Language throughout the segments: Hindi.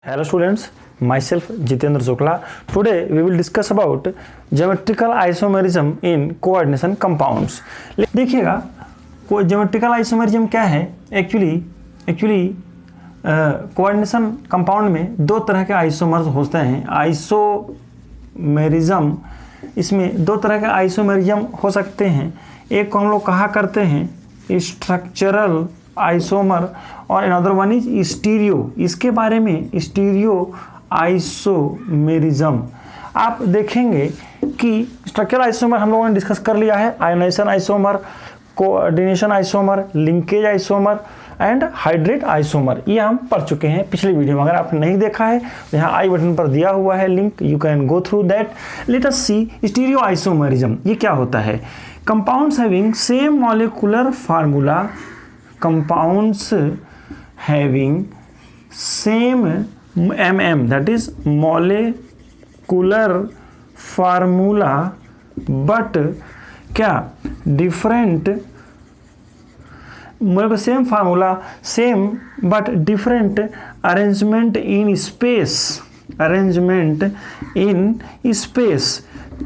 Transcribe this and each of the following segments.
Hello students, myself Jitendra Shukla. Today we will discuss about geometrical isomerism in coordination compounds. देखिएगा geometrical isomerism क्या है? एक्चुअली कोऑर्डिनेशन कंपाउंड में दो तरह के आइसोमर्स होते हैं. आइसोमेरिज्म, इसमें दो तरह के आइसोमेरिज्म हो सकते हैं. एक को हम लोग कहा करते हैं स्ट्रक्चरल आइसोमर और अनदर वन इज स्टीरियो. इसके बारे में स्टीरियो आइसोमेरिज्म आप देखेंगे कि स्ट्रक्चरल आइसोमर हम लोगों ने डिस्कस कर लिया है. Ionization isomer, coordination isomer, linkage isomer and hydrate isomer, ये हम पढ़ चुके हैं पिछले वीडियो में. अगर आपने नहीं देखा है तो यहाँ आई बटन पर दिया हुआ है link, you can go through that. Let us see stereo isomerism. ये क्या होता है? Compounds having same molecular formula, compounds having same that is molecular formula but क्या different same formula same but different arrangement in space.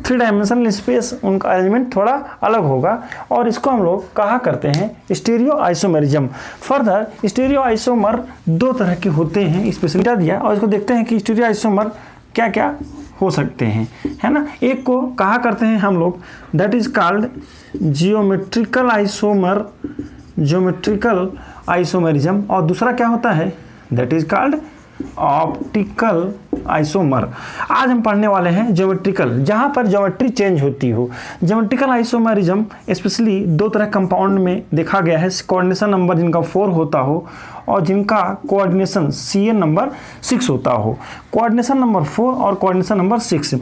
Three dimensional space, उनका अरेंजमेंट थोड़ा अलग होगा और इसको हम लोग कहा करते हैं stereo isomerism. Further stereo isomer दो तरह के होते हैं, स्पेशलिटी दिया और इसको देखते हैं कि स्टीरियो आइसोमर क्या क्या हो सकते हैं, है ना. एक को कहा करते हैं हम लोग that is called geometrical isomerism और दूसरा क्या होता है that is called optical isomer. आज हम पढ़ने वाले हैं ज्योमेट्रिकल, जहां पर ज्योमेट्री चेंज होती हो. ज्योमेट्रिकल आइसोमेरिज्म स्पेशली दो तरह कंपाउंड में देखा गया है. कोऑर्डिनेशन नंबर जिनका 4 होता हो और जिनका कोऑर्डिनेशन CN नंबर 6 होता हो. कोऑर्डिनेशन नंबर 4 और कोऑर्डिनेशन नंबर 6.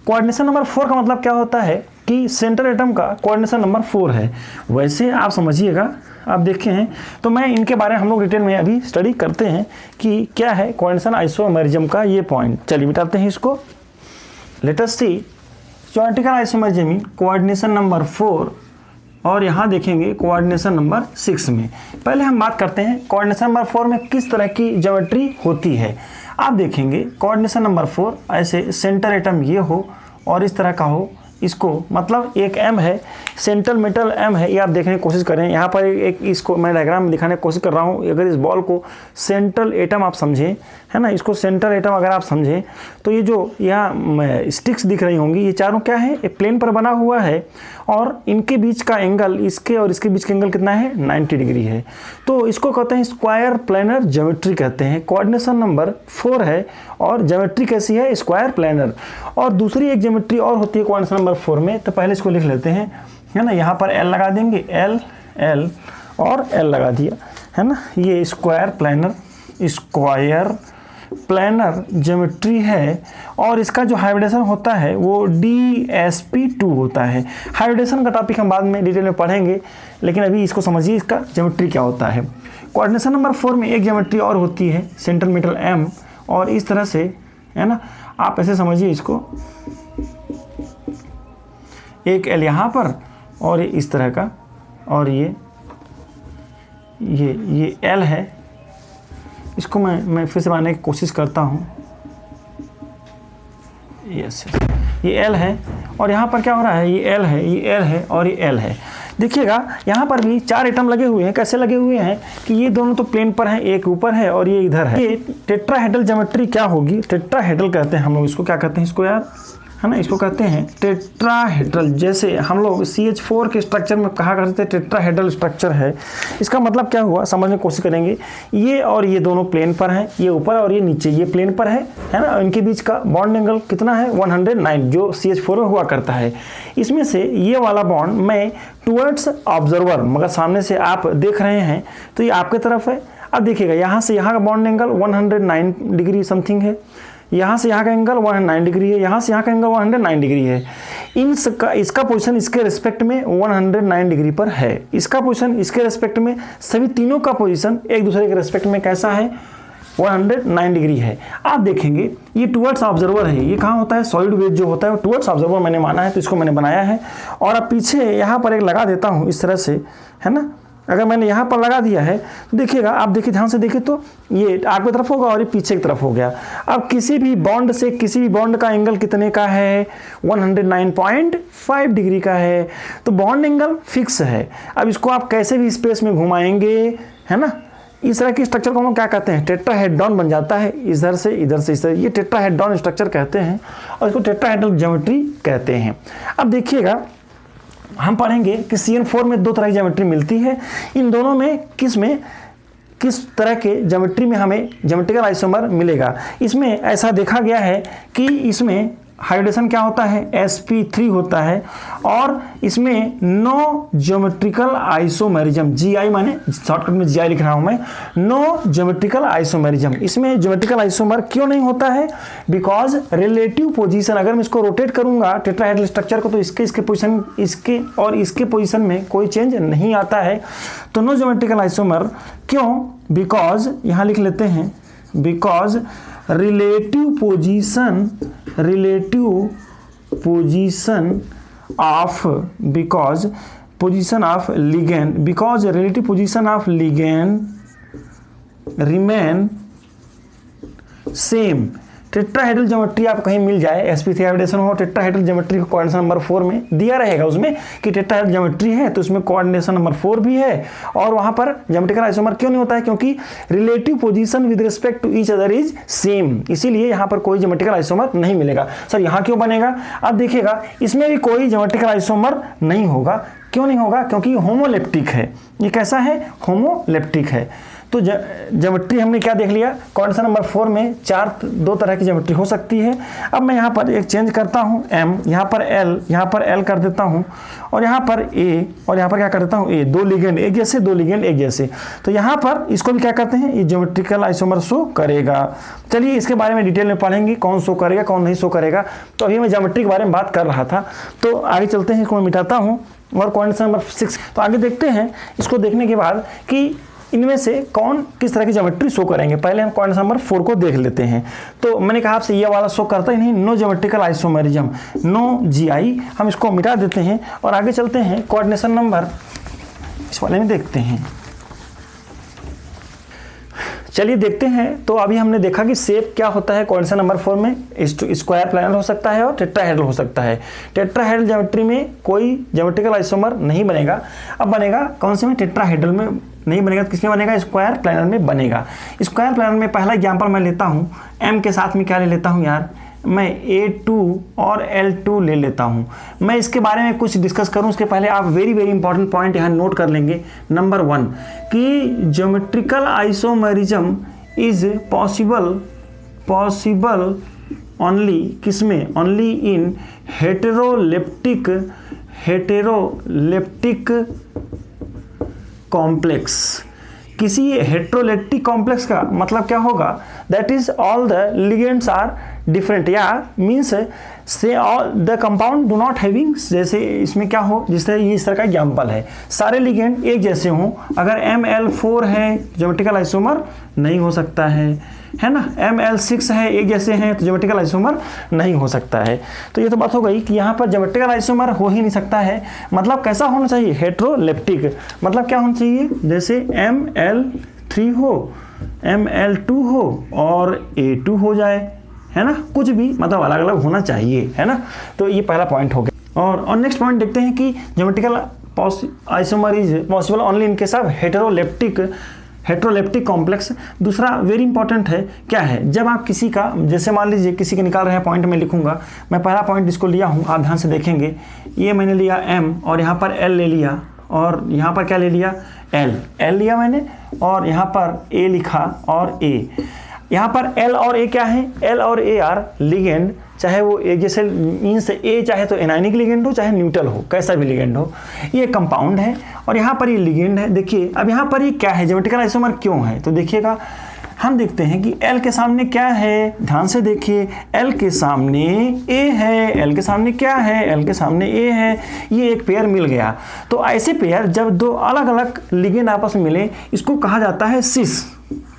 कोऑर्डिनेशन नंबर 4 का मतलब क्या होता है कि सेंटर एटम का कोऑर्डिनेशन नंबर 4 है. वैसे आप समझिएगा, आप देखे हैं तो मैं इनके बारे में हम लोग डिटेल में अभी स्टडी करते हैं कि क्या है कोऑर्डिनेशन आइसोमेरिज्म का ये पॉइंट. चलिए मिटाते हैं इसको. लेट अस सी ज्योमेट्रिकल आइसोमेरिज्म में कोऑर्डिनेशन नंबर 4 और यहाँ देखेंगे कोऑर्डिनेशन नंबर 6 में. पहले हम बात करते हैं कोऑर्डिनेशन नंबर 4 में किस तरह की ज्योमेट्री होती है. आप देखेंगे कोऑर्डिनेशन नंबर 4 ऐसे सेंटर एटम ये हो और इस तरह का हो. इसको मतलब एक M है, सेंट्रल मेटल M है, ये आप देखने की कोशिश करें. यहाँ पर एक इसको मैं डायग्राम में दिखाने की कोशिश कर रहा हूँ. अगर इस बॉल को सेंट्रल एटम आप समझें, है ना, इसको सेंट्रल एटम अगर आप समझें तो ये जो यहाँ स्टिक्स दिख रही होंगी ये चारों क्या है, एक प्लेन पर बना हुआ है और इनके बीच का एंगल, इसके और इसके बीच का एंगल कितना है, 90 डिग्री है. तो इसको कहते हैं स्क्वायर प्लेनर ज्योमेट्री कहते हैं. कोऑर्डिनेशन नंबर 4 है और ज्योमेट्री कैसी है, स्क्वायर प्लेनर. और दूसरी एक ज्योमेट्री और होती है कोऑर्डिनेशन नंबर 4 में, तो पहले इसको लिख लेते हैं, है ना. यहाँ पर L लगा देंगे, L और L लगा दिया, है ना. ये स्क्वायर प्लेनर ज्योमेट्री है और इसका जो हाइब्रिडेशन होता है वो DsP2 होता है. हाइब्रिडेशन का टॉपिक हम बाद में डिटेल में पढ़ेंगे, लेकिन अभी इसको समझिए इसका ज्योमेट्री क्या होता है. कोऑर्डिनेशन नंबर 4 में एक ज्योमेट्री और होती है सेंट्रल मेटल M और इस तरह से, है ना. आप ऐसे समझिए इसको, एक L यहाँ पर और ये इस तरह का और ये L है. इसको मैं फिर से बनाने की कोशिश करता हूँ. यस, ये L है और यहाँ पर क्या हो रहा है, ये L है, ये L है और ये L है. देखिएगा यहाँ पर भी 4 एटम लगे हुए हैं. कैसे लगे हुए हैं कि ये दोनों तो प्लेन पर हैं, एक ऊपर है और ये इधर है. ये टेट्राहेड्रल ज्योमेट्री क्या होगी, टेट्राहेड्रल कहते हैं हम लोग इसको. क्या कहते हैं इसको यार, है ना, इसको कहते हैं टेट्राहेड्रल. जैसे हम लोग CH4 के स्ट्रक्चर में कहा करते थे टेट्राहेड्रल स्ट्रक्चर है. इसका मतलब क्या हुआ समझने की कोशिश करेंगे. ये और ये दोनों प्लेन पर हैं, ये ऊपर और ये नीचे, ये प्लेन पर है ना. इनके बीच का बॉन्ड एंगल कितना है, 109, जो CH4 में हुआ करता है. इसमें से ये वाला बॉन्ड मैं टुवर्ड्स ऑब्जर्वर, मगर सामने से आप देख रहे हैं तो ये आपके तरफ है. अब देखिएगा यहाँ से यहाँ का बॉन्ड एंगल 109 डिग्री समथिंग है, यहाँ से यहाँ का एंगल 109 डिग्री है, यहाँ से यहाँ का एंगल 109 डिग्री है. इसका पोजीशन इसके रिस्पेक्ट में 109 डिग्री पर है. इसका पोजीशन इसके रिस्पेक्ट में, सभी तीनों का पोजीशन एक दूसरे के रिस्पेक्ट में कैसा है, 109 डिग्री है. आप देखेंगे ये टुवर्ड्स ऑब्जर्वर है. ये कहाँ होता है, सॉलिड वेज जो होता है वो टुवर्ड्स ऑब्जर्वर मैंने माना है तो इसको मैंने बनाया है. और अब पीछे यहाँ पर एक लगा देता हूँ इस तरह से, है ना. अगर मैंने यहाँ पर लगा दिया है तो देखिएगा, आप देखिए ध्यान से देखिए तो ये आगे की तरफ होगा और ये पीछे की तरफ हो गया। अब किसी भी बॉन्ड से किसी भी बॉन्ड का एंगल कितने का है, 109.5 डिग्री का है, तो बॉन्ड एंगल फिक्स है। अब इसको आप कैसे भी स्पेस में घुमाएंगे, है ना, इस तरह की स्ट्रक्चर को हम क्या कहते हैं, टेट्राहेड्रॉन बन जाता है, इधर से इधर से इस तरह, ये टेट्राहेड्रॉन स्ट्रक्चर कहते हैं और इसको टेट्राहेड्रल ज्योमेट्री कहते हैं। अब देखिएगा हम पढ़ेंगे कि CN4 में दो तरह की ज्योमेट्री मिलती है। इन दोनों में किस तरह के ज्योमेट्री में हमें ज्योमेट्रिकल आइसोमर मिलेगा। इसमें ऐसा देखा गया है कि इसमें हाइब्रिडेशन क्या होता है, sp3 होता है और इसमें नो ज्योमेट्रिकल आइसोमेरिज्म, GI माने शॉर्टकट में GI लिख रहा हूं मैं, नो ज्योमेट्रिकल आइसोमेरिज्म। इसमें ज्योमेट्रिकल आइसोमर क्यों नहीं होता है, बिकॉज रिलेटिव पोजीशन, अगर मैं इसको रोटेट करूंगा टेट्राहेड्रल स्ट्रक्चर को, तो इसके पोजीशन, इसके और इसके पोजीशन में कोई चेंज नहीं आता है। तो नो ज्योमेट्रिकल आइसोमर क्यों, बिकॉज यहां लिख लेते हैं, because relative position of, because position of ligand, because relative position of ligand remain same। Tetrahedral geometry आप कहीं मिल जाए, sp3 हाइब्रिडेशन हो, टेट्राहेड्रल ज्योमेट्री को कोऑर्डिनेशन नंबर 4 में दिया रहेगा उसमें कि टेट्राहेड्रल ज्योमेट्री है तो उसमें कोऑर्डिनेशन नंबर 4 भी है, और वहां पर ज्योमेट्रिकल आइसोमर क्यों नहीं होता है, क्योंकि relative position with respect to each other is same, इसीलिए यहां पर कोई ज्योमेट्रिकल आइसोमर नहीं मिलेगा। सर यहां क्यों बनेगा, अब देखिएगा इसमें भी कोई ज्योमेट्रिकल आइसोमर नहीं होगा। क्यों नहीं होगा, क्योंकि होमोलेप्टिक है। ये कैसा है, होमोलेप्टिक है। तो ज्योमेट्री हमने क्या देख लिया, कोऑर्डिनेशन नंबर 4 में दो तरह की ज्योमेट्री हो सकती है। अब मैं यहाँ पर एक चेंज करता हूँ, m, यहाँ पर l, यहाँ पर l कर देता हूँ, और यहाँ पर a, और यहाँ पर क्या कर देता हूँ a, दो लिगेंड एक जैसे, दो लिगेंड एक जैसे। तो यहाँ पर इसको भी क्या करते हैं, ये ज्योमेट्रिकल आइसोमर शो करेगा। चलिए इसके बारे में डिटेल में पढ़ेंगे, कौन शो करेगा कौन नहीं शो करेगा। तो अभी मैं ज्योमेट्री के बारे में बात कर रहा था, तो आगे चलते हैं, इसको मैं मिटाता हूँ और कोऑर्डिनेशन नंबर 6। तो आगे देखते हैं इसको देखने के बाद कि इनमें से कौन किस तरह की ज्योमेट्री शो करेंगे। पहले हम कोऑर्डिनेशन नंबर 4 को देख लेते हैं। तो मैंने कहा आपसे ये वाला शो करता ही नहीं, no geometrical isomerism, no GI, हम इसको मिटा देते हैं और आगे चलते हैं कोऑर्डिनेशन नंबर इस वाले में देखते हैं। चलिए देखते हैं। तो अभी हमने देखा कि शेप क्या होता है कोऑर्डिनेशन नंबर 4 में, स्क्वायर प्लानर हो सकता है और टेट्राहेड्रल हो सकता है। टेट्राहेड्रल ज्योमेट्री में कोई ज्योमेट्रिकल आइसोमर नहीं बनेगा। अब बनेगा कौन से में, टेट्राहेड्रल में नहीं बनेगा तो किसमें बनेगा, स्क्वायर प्लानर में बनेगा। स्क्वायर प्लानर में पहला एग्जांपल मैं लेता हूँ, m के साथ में क्या ले लेता हूँ यार, मैं A2 और L2 ले लेता हूँ। मैं इसके बारे में कुछ डिस्कस करूँ उसके पहले आप वेरी इंपॉर्टेंट पॉइंट यहाँ नोट कर लेंगे। नंबर 1 कि geometrical isomerism is possible only किसमें, ओनली इन हेटेरोलेप्टिक कॉम्प्लेक्स। किसी हेटेरोलेप्टिक कॉम्प्लेक्स का मतलब क्या होगा, that is all the ligands are different, या मीन्स से all the compound do not having, जैसे इसमें क्या हो, जिस तरह ये इस तरह का एग्जाम्पल है, सारे लिगेंड एक जैसे हों। अगर ML4 है ज्योमेट्रिकल आइसोमर नहीं हो सकता है ना, ML6 है एक जैसे हैं तो ज्योमेट्रिकल आइसोमर नहीं हो सकता है। तो ये तो बात हो गई कि यहाँ पर ज्योमेट्रिकल आइसोमर हो ही नहीं सकता है। मतलब कैसा होना चाहिए, हेटेरोलेप्टिक, मतलब क्या होना चाहिए, जैसे ML3 हो, ML2 हो और A2 हो जाए, है ना, कुछ भी मतलब अलग अलग होना चाहिए, है ना। तो ये पहला पॉइंट हो गया। और नेक्स्ट पॉइंट देखते हैं कि geometrical isomer is possible only in case of heteroleptic complex. दूसरा वेरी इंपॉर्टेंट है, क्या है, जब आप किसी का, जैसे मान लीजिए किसी के निकाल रहे हैं पॉइंट में लिखूंगा, मैं पहला पॉइंट जिसको लिया हूँ आप ध्यान से देखेंगे, ये मैंने लिया M और यहाँ पर L ले लिया और यहाँ पर क्या ले लिया, L लिया मैंने और यहाँ पर A लिखा और A। यहाँ पर L और A क्या है, L और A आर लिगेंड, चाहे वो एक जैसे मीन्स A चाहे तो एनायनिक लिगेंड हो चाहे न्यूट्रल हो, कैसा भी लिगेंड हो, ये कंपाउंड है और यहाँ पर ये लिगेंड है। देखिए अब यहाँ पर ये क्या है, ज्योमेट्रिकल आइसोमर क्यों है, तो देखिएगा हम देखते हैं कि L के सामने क्या है, ध्यान से देखिए, L के सामने A है, L के सामने क्या है, L के सामने A है, ये एक पेयर मिल गया। तो ऐसे पेयर जब दो अलग अलग लिगेंड आपस में मिले इसको कहा जाता है सिस।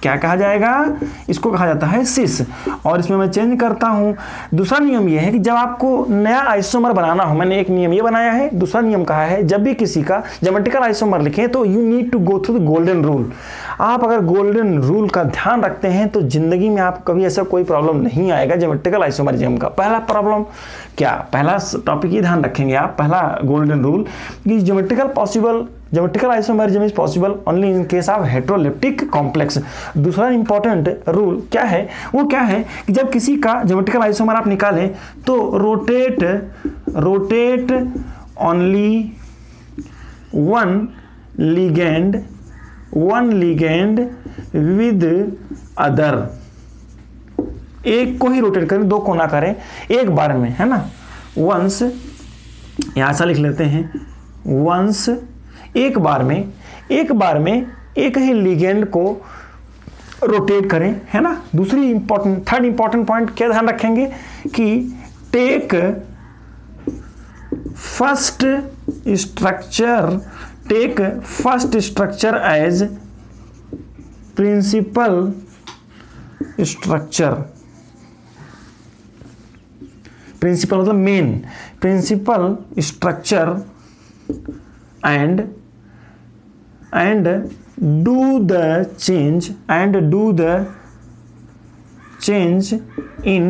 क्या कहा जाएगा, इसको कहा जाता है सिस। और इसमें मैं चेंज करता हूं। दूसरा नियम यह है कि जब आपको नया आइसोमर बनाना हो, मैंने एक नियम ये बनाया है, दूसरा नियम कहा है जब भी किसी का ज्योमेट्रिकल आइसोमर लिखें तो you need to go through the golden rule. आप अगर गोल्डन रूल का ध्यान रखते हैं तो जिंदगी में आप कभी ऐसा कोई प्रॉब्लम नहीं आएगा ज्योमेट्रिकल आइसोमरिज्म का। पहला प्रॉब्लम क्या, पहला टॉपिक ये ध्यान रखेंगे आप, पहला गोल्डन रूल कि geometrical isomerism is possible only in case of heteroleptic complex. दूसरा इंपॉर्टेंट रूल क्या है, वो क्या है कि जब किसी का ज्योमेट्रिकल आइसोमर आप निकालें तो rotate only one ligand with other. एक को ही रोटेट करें, दो को ना करें, एक बार में, है ना। वंस, यहां ऐसा लिख लेते हैं, वंस एक बार में एक ही लिगेंड को रोटेट करें, है ना। दूसरी थर्ड इंपॉर्टेंट पॉइंट क्या ध्यान रखेंगे कि take first structure as principal structure. Principal मतलब main, principal structure and do the change in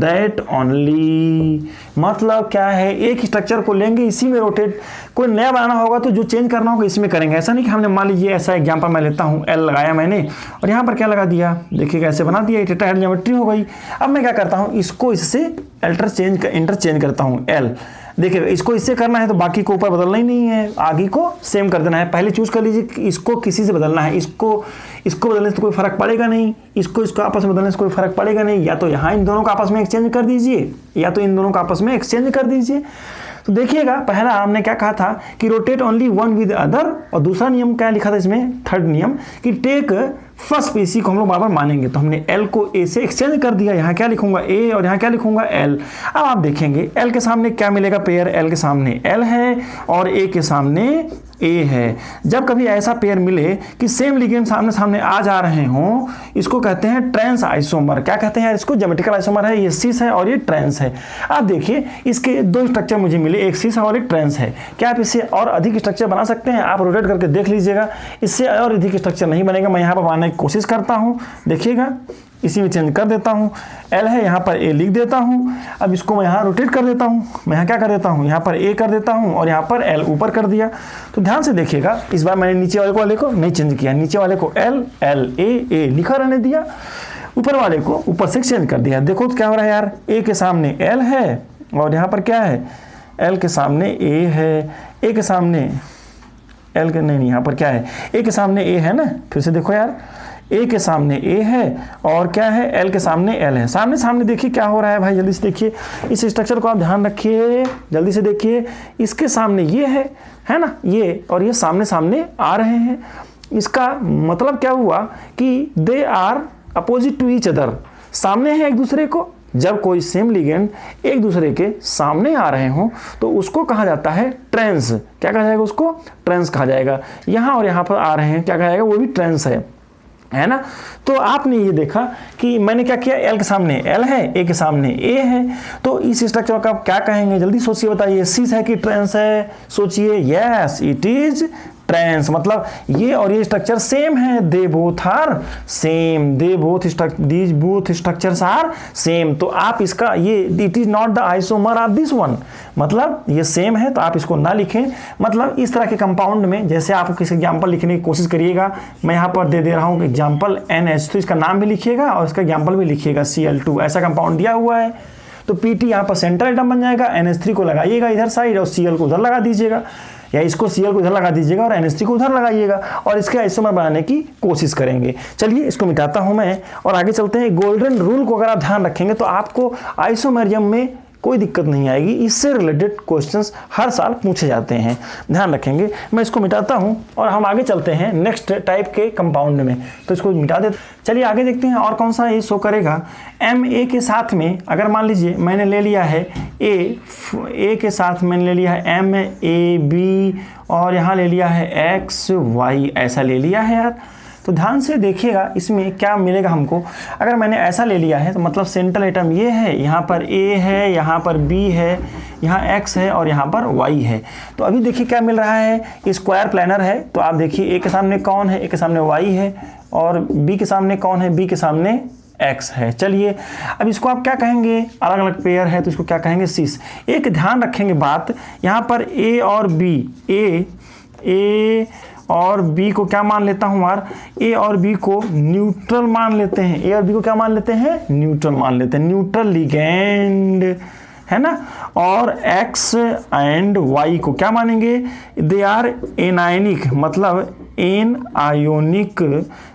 that only। मतलब क्या है, एक स्ट्रक्चर को लेंगे, इसी में रोटेट, कोई नया बनाना होगा तो जो चेंज करना होगा इसमें करेंगे। ऐसा नहीं कि हमने, मान लीजिए ऐसा एग्जांपल मैं लेता हूँ, एल लगाया मैंने और यहाँ पर क्या लगा दिया, देखिए कैसे बना दिया, टेट्राहेड्रल ज्योमेट्री हो गई। अब मैं क्या करता हूँ, इसको इससे इंटरचेंज करता हूँ एल। देखिए इसको इससे करना है तो बाकी को ऊपर बदलना ही नहीं है, आगे को सेम कर देना है। पहले चूज कर लीजिए कि इसको किसी से बदलना है, इसको बदलने से कोई फर्क पड़ेगा नहीं, इसको आपस में बदलने से कोई फर्क पड़ेगा नहीं। या तो यहाँ इन दोनों को आपस में एक्सचेंज कर दीजिए या तो इन दोनों को आपस में एक्सचेंज कर दीजिए। तो देखिएगा पहला हमने क्या कहा था कि rotate only one with other, और दूसरा नियम क्या लिखा था इसमें, थर्ड नियम कि टेक फर्स्ट पीसी को हम लोग बार मानेंगे। तो हमने एल को ए से एक्सचेंज कर दिया, यहाँ क्या लिखूंगा ए और यहाँ क्या लिखूंगा एल। अब आप देखेंगे एल के सामने क्या मिलेगा, पेयर एल के सामने एल है और ए के सामने ए है। जब कभी ऐसा पेयर मिले कि सेम लिगेंड सामने सामने आ जा रहे हों, इसको कहते हैं ट्रांस आइसोमर। क्या कहते हैं इसको, ज्योमेट्रिकल आइसोमर है, ये सिस है और ये ट्रांस है। आप देखिए इसके दो स्ट्रक्चर मुझे मिले, एक सिस और एक ट्रांस है। क्या आप इससे और अधिक स्ट्रक्चर बना सकते हैं, आप रोटेट करके देख लीजिएगा, इससे और अधिक स्ट्रक्चर नहीं बनेगा। मैं यहाँ पर बनाने की कोशिश करता हूँ, देखिएगा इसी में चेंज कर देता हूँ, एल है यहाँ पर ए लिख देता हूँ। अब इसको मैं यहाँ रोटेट कर देता हूँ, मैं यहाँ क्या कर देता हूँ, यहाँ पर ए कर देता हूँ और यहाँ पर एल ऊपर कर दिया। तो ध्यान से देखिएगा, इस बार मैंने नीचे वाले को नहीं चेंज किया, नीचे वाले को एल ए लिखा रहने दिया, ऊपर वाले को ऊपर से चेंज कर दिया। देखो तो क्या हो रहा है यार, ए के सामने एल है और यहाँ पर क्या है, एल के सामने ए है, ए के सामने एल के नहीं, यहाँ पर क्या है, ए के सामने ए है ना। फिर से देखो यार, ए के सामने ए है और क्या है, एल के सामने एल है। सामने सामने देखिए क्या हो रहा है भाई, जल्दी से देखिए इस स्ट्रक्चर को आप ध्यान रखिए, जल्दी से देखिए। इसके सामने ये है ना, ये और ये सामने सामने आ रहे हैं। इसका मतलब क्या हुआ कि they are opposite to each other, सामने है एक दूसरे को। जब कोई सेम लिगेंड एक दूसरे के सामने आ रहे हों तो उसको कहा जाता है ट्रांस। क्या कहा जाएगा, उसको ट्रांस कहा जाएगा। यहाँ और यहाँ पर आ रहे हैं, क्या कहा जाएगा, वो भी ट्रांस है ना। तो आपने ये देखा कि मैंने क्या किया, एल के सामने एल है, ए के सामने ए है। तो इस स्ट्रक्चर का आप क्या कहेंगे, जल्दी सोचिए, बताइए, सिस है कि ट्रांस है, सोचिए। Yes, it is trans. मतलब ये और ये स्ट्रक्चर सेम है, they both are same, these both structures are same. तो आप इसका ये, it is not the isomer of this one, मतलब ये सेम है तो आप इसको ना लिखें। मतलब इस तरह के कंपाउंड में, जैसे आप किसी एग्जांपल लिखने की कोशिश करिएगा, मैं यहाँ पर दे रहा हूँ एग्जांपल NH, तो इसका नाम भी लिखिएगा और इसका एग्जांपल भी लिखिएगा, Cl2 ऐसा कंपाउंड दिया हुआ है। तो Pt यहाँ पर सेंट्रल एटम बन जाएगा, NH3 को लगाइएगा इधर साइड और Cl को उधर लगा दीजिएगा, या इसको Cl को इधर लगा दीजिएगा और NH3 को उधर लगाइएगा और इसके आइसोमर बनाने की कोशिश करेंगे। चलिए इसको मिटाता हूं मैं और आगे चलते हैं। गोल्डन रूल को अगर आप ध्यान रखेंगे तो आपको आइसोमेरिज्म में कोई दिक्कत नहीं आएगी। इससे रिलेटेड क्वेश्चंस हर साल पूछे जाते हैं, ध्यान रखेंगे। मैं इसको मिटाता हूं और हम आगे चलते हैं नेक्स्ट टाइप के कंपाउंड में, तो इसको मिटा देते। चलिए आगे देखते हैं और कौन सा ये शो करेगा। MA के साथ में अगर मान लीजिए मैंने ले लिया है ए के साथ मैंने ले लिया है MAB और यहाँ ले लिया है XY, ऐसा ले लिया है यार। तो ध्यान से देखिएगा इसमें क्या मिलेगा हमको। अगर मैंने ऐसा ले लिया है तो मतलब सेंट्रल एटम ये है, यहाँ पर ए है, यहाँ पर बी है, यहाँ एक्स है और यहाँ पर वाई है। तो अभी देखिए क्या मिल रहा है, स्क्वायर प्लानर है। तो आप देखिए ए के सामने कौन है, ए के सामने वाई है, और बी के सामने कौन है, बी के सामने एक्स है। चलिए अब इसको आप क्या कहेंगे, अलग अलग पेयर है तो इसको क्या कहेंगे, सिस। एक ध्यान रखेंगे बात, यहाँ पर ए और बी, ए और बी को क्या मान लेता हूँ यार, ए और बी को न्यूट्रल मान लेते हैं। ए और बी को क्या मान लेते हैं, न्यूट्रल मान लेते हैं, न्यूट्रल लिगेंड है ना। और एक्स एंड वाई को क्या मानेंगे, दे आर एनायनिक, मतलब एन आयोनिक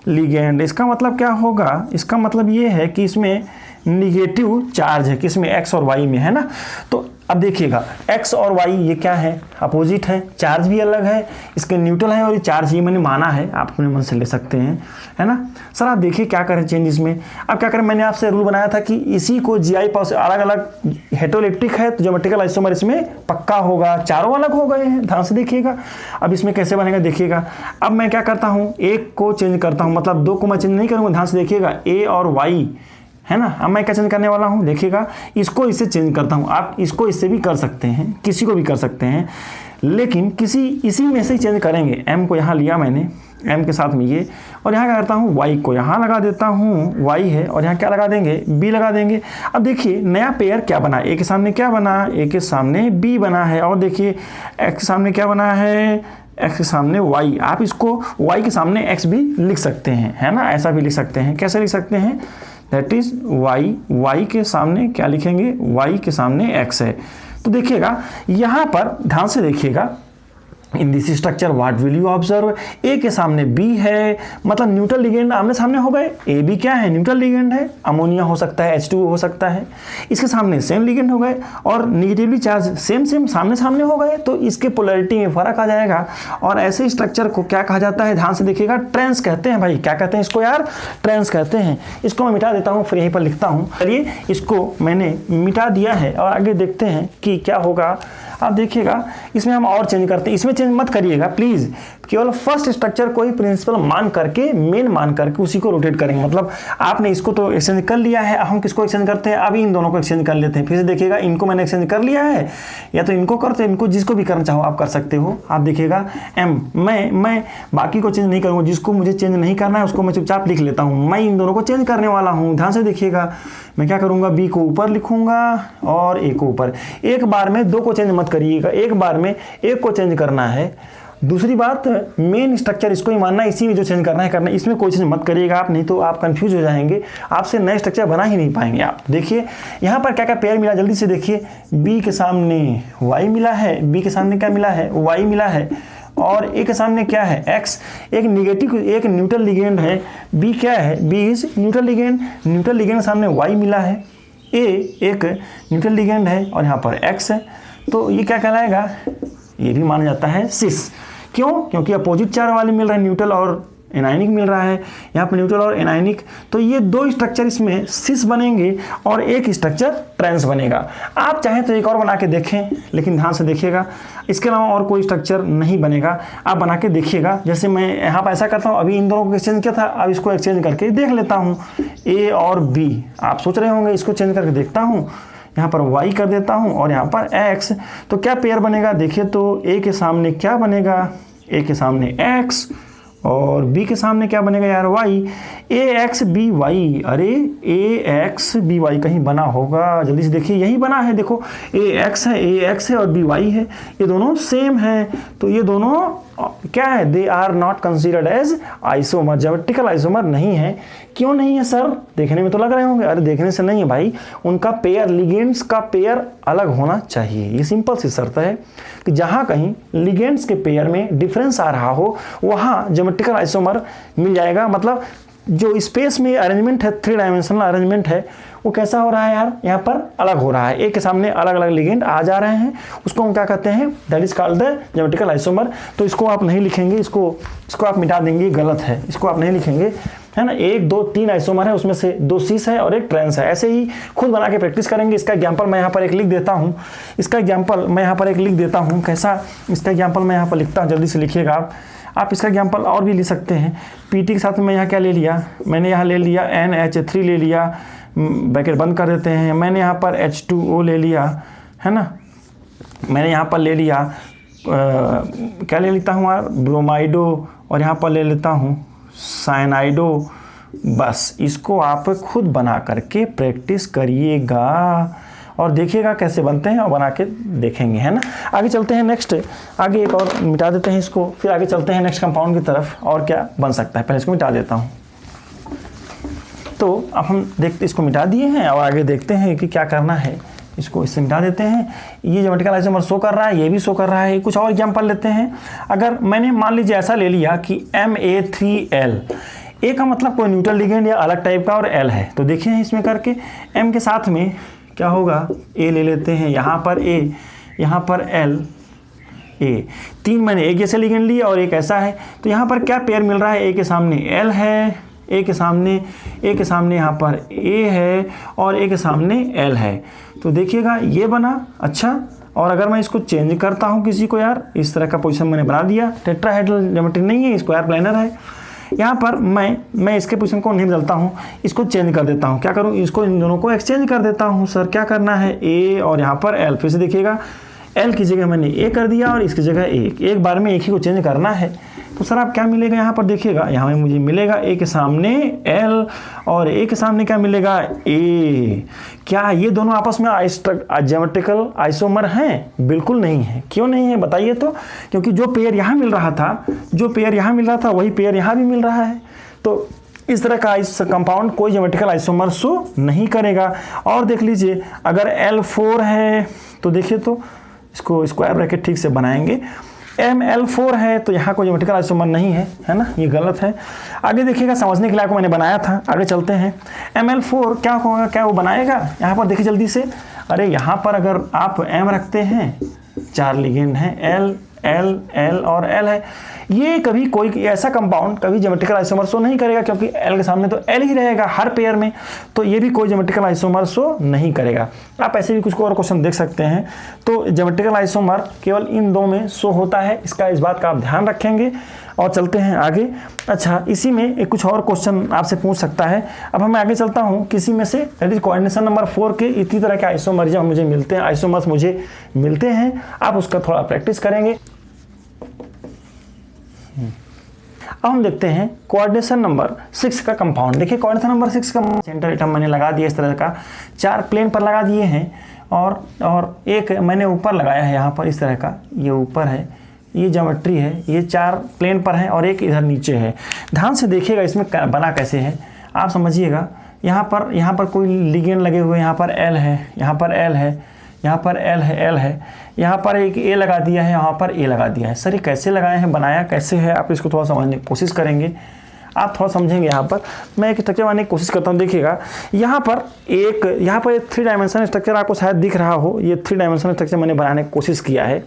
लिगेंड। इसका मतलब क्या होगा, इसका मतलब ये है कि इसमें निगेटिव चार्ज है, किसमें, एक्स और वाई में, है ना। तो अब देखिएगा एक्स और वाई ये क्या है, अपोजिट है, चार्ज भी अलग है, इसके न्यूट्रल है और ये चार्ज, ये मैंने माना है, आप अपने मन से ले सकते हैं, है ना। सर आप देखिए क्या करें चेंजेस में। अब क्या करें, मैंने आपसे रूल बनाया था कि इसी को जीआई पास अलग अलग हेटेरोइलेक्ट्रिक है तो ज्योमेट्रिकल आइसोमर इसमें पक्का होगा, चारों अलग हो गए हैं, ध्यान से देखिएगा। अब इसमें कैसे बनेगा देखिएगा। अब मैं क्या करता हूँ, एक को चेंज करता हूँ, मतलब दो को मैं चेंज नहीं करूँगा, ध्यान से देखिएगा, ए और वाई है ना। अब मैं क्या चेंज करने वाला हूँ देखिएगा, इसको इससे चेंज करता हूँ। आप इसको इससे भी कर सकते हैं, किसी को भी कर सकते हैं, लेकिन इसी में से ही चेंज करेंगे। एम को यहाँ लिया मैंने, एम के साथ में ये, और यहाँ क्या करता हूँ, वाई को यहाँ लगा देता हूँ, वाई है, और यहाँ क्या लगा देंगे, बी लगा देंगे। अब देखिए नया पेयर क्या बना, ए के सामने क्या बना, ए के सामने बी बना है, और देखिए एक्स के सामने क्या बना है, एक्स के सामने वाई। आप इसको वाई के सामने एक्स भी लिख सकते हैं, है ना, ऐसा भी लिख सकते हैं। कैसे लिख सकते हैं, दैट इज वाई के सामने क्या लिखेंगे, वाई के सामने एक्स है। तो देखिएगा यहाँ पर ध्यान से देखिएगा, in this structure what will you observe, A के सामने बी है, मतलब न्यूट्रल लिगेंड आमने सामने हो गए। ए बी क्या है, न्यूट्रल लिगेंड है, अमोनिया हो सकता है, H2O हो सकता है, इसके सामने सेम लिगेंड हो गए, और निगेटिवली चार्ज सेम सामने सामने हो गए, तो इसके पोलैरिटी में फर्क आ जाएगा। और ऐसे स्ट्रक्चर को क्या कहा जाता है, ध्यान से देखिएगा, ट्रांस कहते हैं भाई। क्या कहते हैं इसको यार, ट्रांस कहते हैं। इसको मैं मिटा देता हूँ, फिर यहीं पर लिखता हूँ। चलिए इसको मैंने मिटा दिया है, और आगे देखते हैं कि क्या होगा। आप देखिएगा इसमें हम और चेंज करते हैं, इसमें चेंज मत करिएगा प्लीज़, केवल फर्स्ट स्ट्रक्चर को ही प्रिंसिपल मान करके, मेन मान करके उसी को रोटेट करेंगे। मतलब आपने इसको तो एक्सचेंज कर लिया है, अब हम किसको एक्सचेंज करते हैं, अभी इन दोनों को एक्सचेंज कर लेते हैं। फिर से देखिएगा, इनको मैंने एक्सचेंज कर लिया है, या तो इनको करते, इनको जिसको भी करना चाहो आप कर सकते हो। आप देखिएगा एम, मैं बाकी को चेंज नहीं करूँगा, जिसको मुझे चेंज नहीं करना है उसको मैं चुपचाप लिख लेता हूँ। मैं इन दोनों को चेंज करने वाला हूँ, ध्यान से देखिएगा। मैं क्या करूँगा, बी को ऊपर लिखूंगा और ए को ऊपर। एक बार में दो को चेंज मत करिएगा, एक बार में एक को चेंज करना है। दूसरी बात, मेन स्ट्रक्चर इसको ही मानना है, इसी में जो चेंज करना है, इसमें कोई चेंज मत करिएगा आप, नहीं तो आप कंफ्यूज हो जाएंगे, आपसे नए स्ट्रक्चर बना ही नहीं पाएंगे आप। देखिए यहाँ पर क्या क्या पेयर मिला, जल्दी से देखिए। बी के सामने वाई मिला है, बी के सामने क्या मिला है, वाई मिला है, और ए के सामने क्या है, एक्स। एक निगेटिव, एक न्यूट्रल लिगेंड है, बी क्या है, B is neutral ligand, neutral ligand के सामने वाई मिला है, ए एक न्यूट्रल लिगेंड है, और यहाँ पर एक्स है। तो ये क्या कहलाएगा, ये भी माना जाता है सिस। क्यों, क्योंकि अपोजिट चार्ज वाले मिल रहा है, न्यूट्रल और एनायनिक मिल रहा है, यहाँ पर न्यूट्रल और एनायनिक। तो ये दो स्ट्रक्चर इसमें सिस बनेंगे और एक स्ट्रक्चर ट्रांस बनेगा। आप चाहें तो एक और बना के देखें, लेकिन ध्यान से देखिएगा, इसके अलावा और कोई स्ट्रक्चर नहीं बनेगा। आप बना के देखिएगा, जैसे मैं यहाँ पर ऐसा करता हूँ, अभी इन दोनों को एक्सचेंज किया था, अब इसको एक्सचेंज करके देख लेता हूँ, ए और बी। आप सोच रहे होंगे इसको चेंज करके देखता हूँ, यहाँ पर y कर देता हूँ और यहाँ पर x। तो क्या पेयर बनेगा देखिए, तो a के सामने क्या बनेगा, a के सामने x, और b के सामने क्या बनेगा यार, y। ax by, अरे ax by कहीं बना होगा, जल्दी से देखिए, यही बना है, देखो ax है और by है, ये दोनों सेम है। तो ये दोनों क्या है, they are not considered as isomer, geometrical isomer नहीं है। क्यों नहीं है सर, देखने में तो लग रहे होंगे, अरे देखने से नहीं है भाई, उनका पेयर, लिगेंड्स का पेयर अलग होना चाहिए। ये सिंपल सी शर्त है कि जहाँ कहीं लिगेंड्स के पेयर में डिफरेंस आ रहा हो, वहाँ ज्योमेट्रिकल आइसोमर मिल जाएगा। मतलब जो स्पेस में अरेंजमेंट है, 3 डायमेंशनल अरेंजमेंट है, वो कैसा हो रहा है यार, यहाँ पर अलग हो रहा है, एक के सामने अलग अलग लिगेंड आ जा रहे हैं, उसको हम क्या कहते हैं, that is called the geometrical isomer. तो इसको आप नहीं लिखेंगे, इसको आप मिटा देंगे, गलत है, इसको आप नहीं लिखेंगे, है ना। 1 2 3 आइसोमर है, उसमें से 2 सिस है और 1 ट्रांस है। ऐसे ही खुद बना के प्रैक्टिस करेंगे। इसका एग्जांपल मैं यहाँ पर एक लिख देता हूँ, इसका एग्जांपल मैं यहाँ पर एक लिख देता हूँ। कैसा, इसका एग्जांपल मैं यहाँ पर लिखता हूँ, जल्दी से लिखिएगा आप। आप इसका एग्जाम्पल और भी ले सकते हैं। PT के साथ में यहाँ क्या ले लिया, मैंने यहाँ ले लिया NH3 ले लिया, ब्रैकेट बंद कर देते हैं। मैंने यहाँ पर H2O ले लिया, है ना। मैंने यहाँ पर ले लिया क्या ले लेता हूँ यार, ब्रोमाइडो, और यहाँ पर ले लेता हूँ साइनाइडो। बस इसको आप खुद बना करके प्रैक्टिस करिएगा और देखिएगा कैसे बनते हैं और बना के देखेंगे, है ना। आगे चलते हैं नेक्स्ट, आगे एक और मिटा देते हैं इसको, फिर आगे चलते हैं नेक्स्ट कंपाउंड की तरफ और क्या बन सकता है। पहले इसको मिटा देता हूँ। तो अब हम देखते, इसको मिटा दिए हैं और आगे देखते हैं कि क्या करना है। इसको इससे मिटा देते हैं। ये ज्योमेट्रिकल आइसोमर शो कर रहा है, ये भी शो कर रहा है। कुछ और एग्जाम्पल लेते हैं। अगर मैंने मान लीजिए ऐसा ले लिया कि Ma3L, ए का मतलब कोई न्यूट्रल लिगेंड या अलग टाइप का, और L है, तो देखिए इसमें करके M के साथ में क्या होगा, A ले लेते हैं, यहाँ पर A, यहाँ पर L, A, 3 मैंने एक जैसे लिगेंड लिए और एक ऐसा है। तो यहाँ पर क्या पेयर मिल रहा है, A के सामने L है, A के सामने यहाँ पर A है और A के सामने L है। तो देखिएगा ये बना अच्छा। और अगर मैं इसको चेंज करता हूँ किसी को यार, इस तरह का पोजीशन मैंने बना दिया, टेट्राहेड्रल ज्योमेट्री नहीं है, स्क्वायर प्लेनर है। यहाँ पर मैं इसके पोजीशन को नहीं बदलता हूँ, इसको चेंज कर देता हूँ। क्या करूँ, इसको इन दोनों को एक्सचेंज कर देता हूँ। सर क्या करना है, A और यहाँ पर L, फिर से देखिएगा L की जगह मैंने A कर दिया और इसकी जगह एक बार में एक ही को चेंज करना है। तो सर आप क्या मिलेगा यहाँ पर देखिएगा, यहाँ में मुझे मिलेगा A के सामने L और A के सामने क्या मिलेगा, A। क्या ये दोनों आपस में ज्योमेट्रिकल आइसोमर हैं? बिल्कुल नहीं है। क्यों नहीं है बताइए तो? क्योंकि जो पेयर यहाँ मिल रहा था वही पेयर यहाँ भी मिल रहा है। तो इस तरह का कंपाउंड कोई ज्योमेट्रिकल आइसोमर शो नहीं करेगा। और देख लीजिए अगर L4 है तो देखिए, तो इसको स्क्वायर ब्रैकेट ठीक से बनाएंगे, ML4 है तो यहाँ कोई ज्योमेट्रिकल आइसोमर नहीं है, है ना, ये गलत है। आगे देखिएगा, समझने के लिए आपको मैंने बनाया था। आगे चलते हैं। ML4 क्या होगा, क्या वो बनाएगा? यहाँ पर देखिए जल्दी से, अरे यहाँ पर अगर आप M रखते हैं, 4 लिगेंड हैं, L L L और L है, ये कभी कोई ऐसा कंपाउंड कभी ज्योमेट्रिकल आइसोमर शो नहीं करेगा, क्योंकि L के सामने तो L ही रहेगा हर पेयर में, तो ये भी कोई ज्योमेट्रिकल आइसोमर शो नहीं करेगा। आप ऐसे भी कुछ और क्वेश्चन देख सकते हैं। तो ज्योमेट्रिकल आइसोमर केवल इन 2 में शो होता है, इस बात का आप ध्यान रखेंगे। और चलते हैं आगे। अच्छा, इसी में एक कुछ और क्वेश्चन आपसे पूछ सकता है। अब मैं आगे चलता हूँ, किसी में say that is coordination number 4 के इतनी तरह के आइसोमर्स मुझे मिलते हैं, आप उसका थोड़ा प्रैक्टिस करेंगे। अब हम देखते हैं कोऑर्डिनेशन नंबर 6 का कंपाउंड। देखिए कोऑर्डिनेशन नंबर 6 का सेंटर एटम मैंने लगा दिया, इस तरह का 4 प्लेन पर लगा दिए हैं और एक मैंने ऊपर लगाया है, यहाँ पर इस तरह का, ये ऊपर है, ये ज्योमेट्री है, ये 4 प्लेन पर है और एक इधर नीचे है। ध्यान से देखिएगा इसमें बना कैसे है, आप समझिएगा। यहाँ पर कोई लिगेंड लगे हुए, यहाँ पर L है, यहाँ पर L है, यहाँ पर L है, यहाँ पर एक A लगा दिया है, यहाँ पर A लगा दिया है। सर ये कैसे लगाए हैं, बनाया कैसे है, आप इसको थोड़ा समझने की कोशिश करेंगे, आप थोड़ा समझेंगे। यहाँ पर मैं एक स्ट्रक्चर बनाने की कोशिश करता हूँ। देखिएगा यहाँ पर एक 3 डायमेंशनल स्ट्रक्चर आपको शायद दिख रहा हो, ये 3 डायमेंशनल स्ट्रक्चर मैंने बनाने की कोशिश किया है।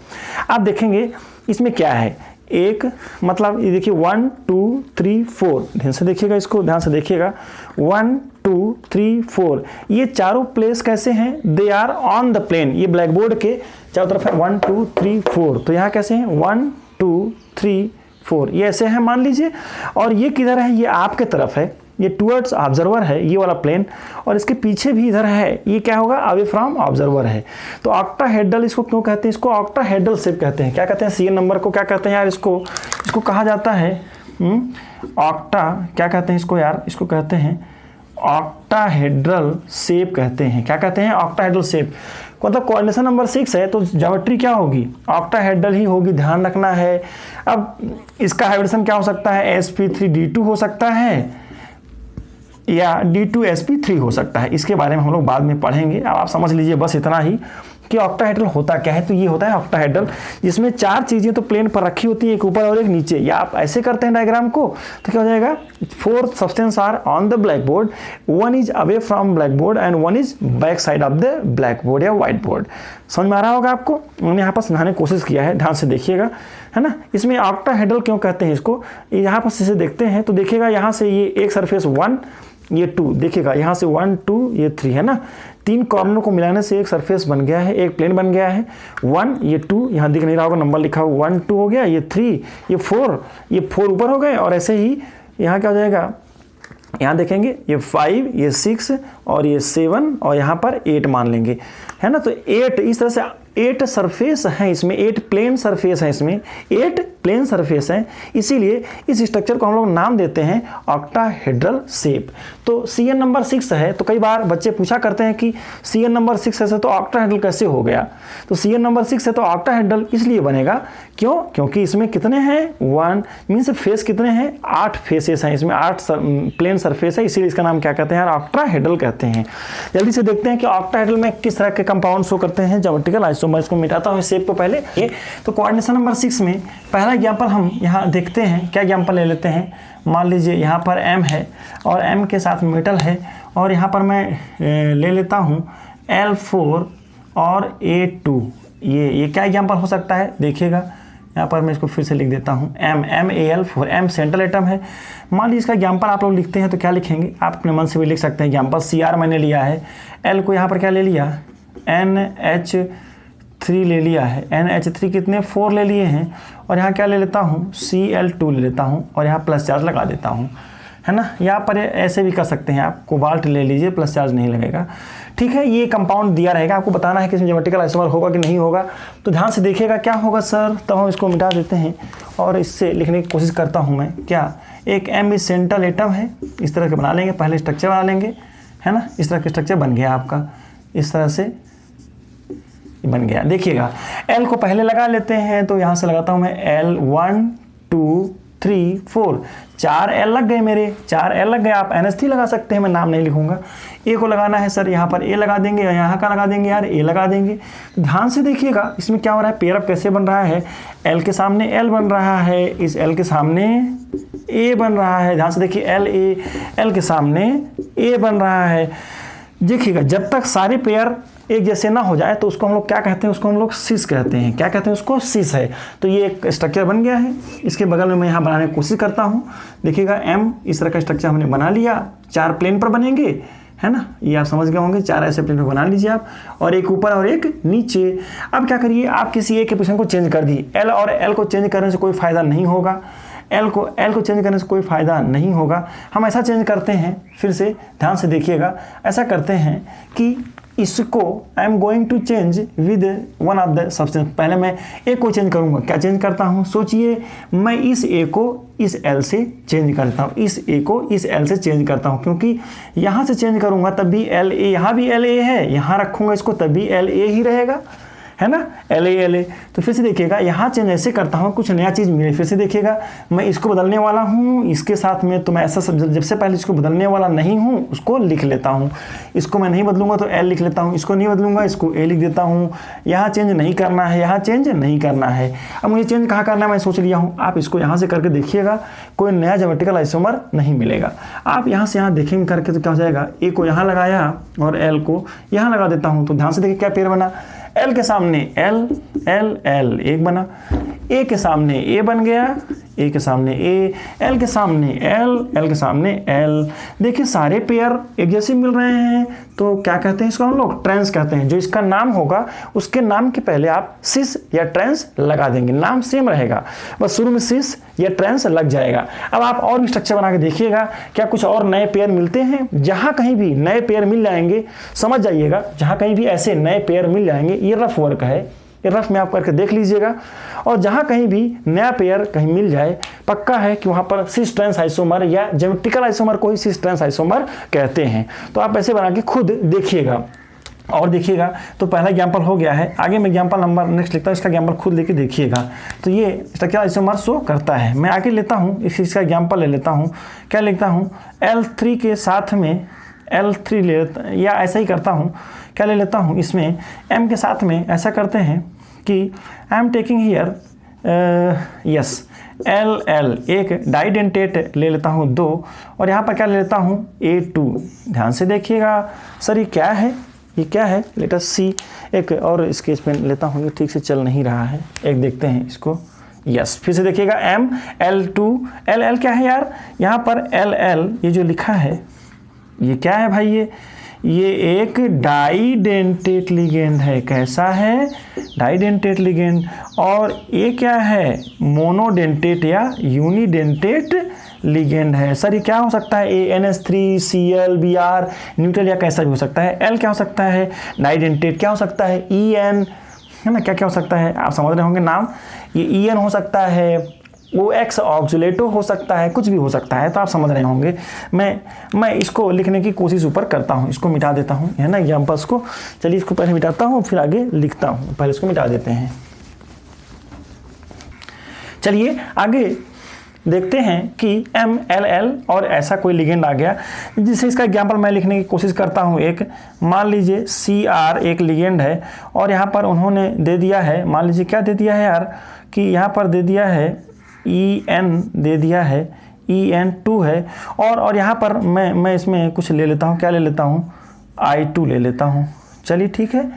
आप देखेंगे इसमें क्या है, एक मतलब ये देखिए 1 2 3 4, ध्यान से देखिएगा, इसको ध्यान से देखिएगा, 1 2 3 4, ये चारों प्लेस कैसे हैं, they are on the plane, ये ब्लैक बोर्ड के चारों तरफ है 1 2 3 4, तो यहाँ कैसे हैं 1 2 3 4, ये ऐसे हैं मान लीजिए। और ये किधर है, ये आपके तरफ है, ये टुवर्ड्स ऑब्जर्वर है ये वाला प्लेन, और इसके पीछे भी इधर है, ये क्या होगा, अवे फ्रॉम ऑब्जर्वर है। तो ऑक्टाहेड्रल इसको क्यों कहते हैं, इसको ऑक्टाहेड्रल शेप कहते हैं। क्या कहते हैं, CN नंबर को क्या कहते हैं यार, इसको कहा जाता है ऑक्टा, क्या कहते हैं इसको यार, इसको कहते हैं ऑक्टाहेड्रल शेप कहते हैं। क्या कहते हैं, ऑक्टाहेड्रल शेप। मतलब कोऑर्डिनेशन नंबर 6 है तो ज्योमेट्री क्या होगी, ऑक्टाहेड्रल ही होगी, ध्यान रखना है। अब इसका हाइब्रिडेशन क्या हो सकता है, sp3d2 हो सकता है या d2sp3 हो सकता है, इसके बारे में हम लोग बाद में पढ़ेंगे। अब आप समझ लीजिए बस इतना ही कि ऑक्टाहेड्रल होता क्या है। तो ये होता है ऑक्टाहेड्रल, जिसमें 4 चीज़ें तो प्लेन पर रखी होती है, एक ऊपर और एक नीचे। या आप ऐसे करते हैं डायग्राम को तो क्या हो जाएगा, 4 substance are on the blackboard, 1 is away from blackboard and 1 is back side of the blackboard या व्हाइट बोर्ड। समझ में आ रहा होगा आपको, मैंने यहाँ पर समझाने की कोशिश किया है, ध्यान से देखिएगा, है ना। इसमें ऑक्टाहेड्रल क्यों कहते हैं इसको, यहाँ पर से देखते हैं तो देखिएगा यहाँ से ये एक सरफेस 1, ये 2, देखिएगा यहाँ से 1 2 ये 3 है ना, 3 कॉर्नर को मिलाने से एक सरफेस बन गया है, एक प्लेन बन गया है। 1 ये 2, यहाँ दिख नहीं रहा होगा नंबर लिखा हुआ, 1 2 हो गया, ये 3 ये 4, ये 4 ऊपर हो गए, और ऐसे ही यहाँ क्या हो जाएगा, यहाँ देखेंगे ये 5 ये 6 और ये 7 और यहाँ पर 8 मान लेंगे, है ना। तो 8 इस तरह से 8 सरफेस हैं इसमें, 8 प्लेन सरफेस हैं इसमें, 8 प्लेन सरफेस हैं, इसीलिए इस स्ट्रक्चर को हम लोग नाम देते हैं ऑक्टाहेड्रल शेप। तो CN नंबर 6 है, तो कई बार बच्चे पूछा करते हैं कि CN नंबर 6 है तो ऑक्टाहेड्रल कैसे हो गया। तो CN नंबर 6 है तो ऑक्टाहेड्रल इसलिए बनेगा, क्यों, क्योंकि इसमें कितने हैं 1 मीन्स फेस कितने हैं 8 फेसेस हैं इसमें, 8 प्लेन सरफेस है, इसीलिए इसका नाम क्या कहते हैं यार, ऑक्टाहेड्रल कहते हैं। जल्दी से देखते हैं कि ऑक्टाहेड्रल में किस तरह के कंपाउंड शो करते हैं ज्योमेट्रिकल आइसोमर। इसको मिटाता हूँ शेप को पहले। तो कोऑर्डिनेशन नंबर 6 में पहला एग्जाम्पल हम यहाँ देखते हैं, क्या एग्जाम्पल ले लेते हैं। मान लीजिए यहाँ पर M है और M के साथ मेटल है, और यहाँ पर मैं ले लेता हूँ L4 और A2। ये क्या एग्जाम्पल हो सकता है, देखिएगा यहाँ पर मैं इसको फिर से लिख देता हूँ MAL4, M सेंट्रल एटम है। मान लीजिए इसका एग्जाम्पल आप लोग लिखते हैं तो क्या लिखेंगे, आप अपने मन से भी लिख सकते हैं एग्जाम्पल। CR मैंने लिया है, L को यहाँ पर क्या ले लिया NH3 ले लिया है, NH3 कितने 4 ले लिए हैं, और यहाँ क्या ले लेता हूँ Cl2 ले लेता हूँ, और यहाँ प्लस चार्ज लगा देता हूँ, है ना। यहाँ पर ऐसे भी कर सकते हैं आप, कोबाल्ट ले लीजिए, प्लस चार्ज नहीं लगेगा, ठीक है। ये कंपाउंड दिया रहेगा, आपको बताना है कि इसमें ज्योमेट्रिकल आइसोमर होगा कि नहीं होगा। तो ध्यान से देखिएगा क्या होगा सर, तब हम इसको मिटा देते हैं और इससे लिखने की कोशिश करता हूँ मैं। क्या, एक M सेंट्रल एटम है, इस तरह के बना लेंगे, पहले स्ट्रक्चर बना लेंगे, है ना। इस तरह का स्ट्रक्चर बन गया आपका, इस तरह से बन गया। देखिएगा L को पहले लगा लेते हैं, तो यहाँ से लगाता हूँ मैं L 1 2 3 4, 4 L लग गए मेरे, 4 L लग गए। आप NH3 लगा सकते हैं, मैं नाम नहीं लिखूंगा। A को लगाना है सर, यहाँ पर A लगा देंगे, और यहाँ का लगा देंगे यार A लगा देंगे। ध्यान से देखिएगा इसमें क्या हो रहा है, पेयर अप कैसे बन रहा है, L के सामने L बन रहा है, इस L के सामने A बन रहा है। ध्यान से देखिए L के सामने A बन रहा है। देखिएगा जब तक सारे पेयर एक जैसे ना हो जाए तो उसको हम लोग क्या कहते हैं, उसको हम लोग सिस कहते हैं। क्या कहते हैं उसको, सिस है। तो ये एक स्ट्रक्चर बन गया है, इसके बगल में मैं यहाँ बनाने की कोशिश करता हूँ। देखिएगा M इस तरह का स्ट्रक्चर हमने बना लिया, 4 प्लेन पर बनेंगे, है ना। ये आप समझ गए होंगे, 4 ऐसे प्लेन पर बना लीजिए आप, और एक ऊपर और एक नीचे। अब क्या करिए, आप किसी एक के पोजीशन को चेंज कर दी। L और L को चेंज करने से कोई फ़ायदा नहीं होगा, L को चेंज करने से कोई फ़ायदा नहीं होगा। हम ऐसा चेंज करते हैं, फिर से ध्यान से देखिएगा, ऐसा करते हैं कि इसको I am going to change with one of the substance. पहले मैं A को चेंज करूँगा, क्या चेंज करता हूँ, सोचिए, मैं इस A को इस L से चेंज करता हूँ, इस A को इस L से चेंज करता हूँ, क्योंकि यहाँ से चेंज करूँगा तब भी LA, यहाँ भी LA है, यहाँ रखूँगा इसको तब भी LA ही रहेगा, है ना, LA। तो फिर से देखिएगा यहाँ चेंज ऐसे करता हूँ, कुछ नया चीज़ मिले। फिर से देखिएगा मैं इसको बदलने वाला हूँ इसके साथ में, तो मैं ऐसा जब से पहले इसको बदलने वाला नहीं हूँ उसको लिख लेता हूँ। इसको मैं नहीं बदलूंगा तो L लिख लेता हूँ, इसको नहीं बदलूंगा इसको A लिख देता हूँ। यहाँ चेंज नहीं करना है, यहाँ चेंज नहीं करना है। अब मुझे चेंज कहाँ करना है मैं सोच लिया हूँ। आप इसको यहाँ से करके देखिएगा, कोई नया ज्योमेट्रिकल आइसोमर नहीं मिलेगा। आप यहाँ से यहाँ देखेंगे करके तो क्या हो जाएगा, A को यहाँ लगाया और L को यहाँ लगा देता हूँ। तो ध्यान से देखिए क्या पेयर बना, L के सामने L एक बना, A के सामने A बन गया, A के सामने A, L के सामने L के सामने L। देखिए सारे पेयर एक जैसे मिल रहे हैं, तो क्या कहते हैं इसको हम लोग, ट्रांस कहते हैं। जो इसका नाम होगा उसके नाम के पहले आप सिस या ट्रांस लगा देंगे, नाम सेम रहेगा, बस शुरू में सिस या ट्रांस लग जाएगा। अब आप और भी स्ट्रक्चर बना के देखिएगा, क्या कुछ और नए पेयर मिलते हैं। जहाँ कहीं भी नए पेयर मिल जाएंगे, समझ जाइएगा, जहाँ कहीं भी ऐसे नए पेयर मिल जाएंगे, ये रफ वर्क है, ये रफ में आप करके देख लीजिएगा। और जहाँ कहीं भी नया पेयर कहीं मिल जाए, पक्का है कि वहाँ पर सिस ट्रांस आइसोमर या ज्योमेट्रिकल आइसोमर को ही सिस ट्रांस आइसोमर कहते हैं। तो आप ऐसे बना के खुद देखिएगा और देखिएगा। तो पहला एग्जाम्पल हो गया है, आगे मैं एग्जाम्पल नंबर नेक्स्ट लिखता हूँ, इसका एग्जाम्पल खुद लेके देखिएगा। तो ये स्ट्रक्चरल आइसोमर शो करता है। मैं आगे लेता हूँ, इसका एग्जाम्पल ले लेता हूँ। क्या लिखता हूँ, L3 के साथ में L3 ले लेता, या ऐसा ही करता हूँ, क्या ले लेता हूँ, इसमें M के साथ में ऐसा करते हैं कि I am taking here yes L एक डाइडेंटेट ले लेता हूँ 2, और यहाँ पर क्या ले लेता हूँ A2। ध्यान से देखिएगा सर ये क्या है, ये क्या है, लेट अस सी। एक और इसके इसमें लेता हूँ, ये ठीक से चल नहीं रहा है, एक देखते हैं इसको। यस, फिर से देखिएगा M L2 L क्या है यार, यहाँ पर L ये जो लिखा है ये क्या है भाई, ये एक डाइडेंटेट लिगेंड है। कैसा है, डाइडेंटेट लिगेंड। और ये क्या है, मोनोडेंटेट या यूनिडेंटेट लिगेंड है। सर ये क्या हो सकता है, NH3Cl Br न्यूट्रल या कैसा भी हो सकता है। L क्या हो सकता है, डाइडेंटेट। क्या हो सकता है, EN, है ना, क्या क्या हो सकता है, आप समझ रहे होंगे नाम। ये EN हो सकता है, OX ऑक्सीलेटो हो सकता है, कुछ भी हो सकता है, तो आप समझ रहे होंगे। मैं इसको लिखने की कोशिश ऊपर करता हूँ, इसको मिटा देता हूँ, है ना एग्जाम्पल्स को। चलिए इसको पहले मिटाता हूँ फिर आगे लिखता हूँ, पहले इसको मिटा देते हैं। चलिए आगे देखते हैं कि MLL और ऐसा कोई लिगेंड आ गया जिससे इसका एग्जाम्पल मैं लिखने की कोशिश करता हूँ। एक मान लीजिए CR एक लिगेंड है और यहाँ पर उन्होंने दे दिया है, मान लीजिए क्या दे दिया है यार, कि यहाँ पर दे दिया है EN दे दिया है, EN2 है। और यहाँ पर मैं इसमें कुछ ले लेता हूँ, क्या ले लेता हूँ, I2 ले लेता हूँ। चलिए ठीक है,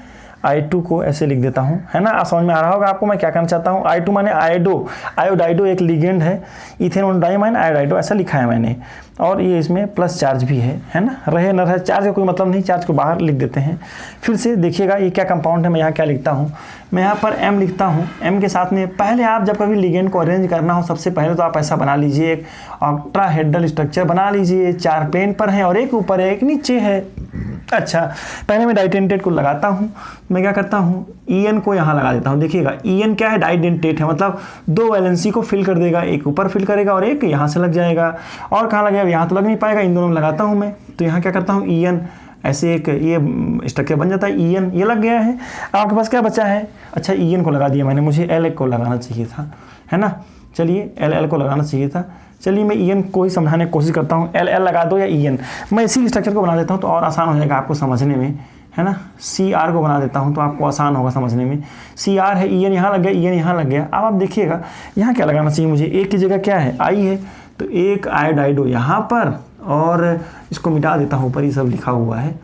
I2 को ऐसे लिख देता हूँ, है ना। आप समझ में आ रहा होगा आपको मैं क्या करना चाहता हूँ। I2 माने आयोडाइडो एक लिगेंड है, इथेनॉल डाइमाइन आयोडाइडो ऐसा लिखा है मैंने। और ये इसमें प्लस चार्ज भी है ना। रहे न रहे चार्ज का कोई मतलब नहीं, चार्ज को बाहर लिख देते हैं। फिर से देखिएगा ये क्या कंपाउंड है, मैं यहाँ क्या लिखता हूँ, मैं यहाँ पर M लिखता हूँ। M के साथ में पहले आप जब कभी लिगेंड को अरेंज करना हो, सबसे पहले तो आप ऐसा बना लीजिए, एक ऑक्टाहेड्रल स्ट्रक्चर बना लीजिए। 4 प्लेन पर है और एक ऊपर है एक नीचे है। अच्छा, पहले मैं डाइडेंटेट को लगाता हूँ। मैं क्या करता हूँ, EN को यहाँ लगा देता हूँ। देखिएगा EN क्या है, डाइडेंटेट है, मतलब 2 वैलेंसी को फिल कर देगा, एक ऊपर फिल करेगा और एक यहाँ से लग जाएगा। और कहाँ लगेगा, यहाँ तो लग नहीं पाएगा, इन दोनों में लगाता हूँ मैं। तो यहाँ क्या करता हूँ, EN ऐसे एक ये स्ट्रक्चर बन जाता है, EN ये लग गया है। अब आपके पास क्या बचा है, अच्छा EN को लगा दिया मैंने, मुझे L को लगाना चाहिए था, है ना। चलिए LL को लगाना चाहिए था। चलिए मैं EN को ही समझाने की कोशिश करता हूँ, LL लगा दो या EN। मैं इसी स्ट्रक्चर को बना देता हूँ तो और आसान हो जाएगा आपको समझने में, है ना। CR को बना देता हूँ तो आपको आसान होगा समझने में। CR है, EN यहाँ लग गया, EN यहाँ लग गया। अब आप देखिएगा यहाँ क्या लगाना चाहिए मुझे, एक की जगह क्या है, I है, तो एक आयोडाइडो यहाँ पर, और इसको मिटा देता हूँ, ऊपर ही सब लिखा हुआ है,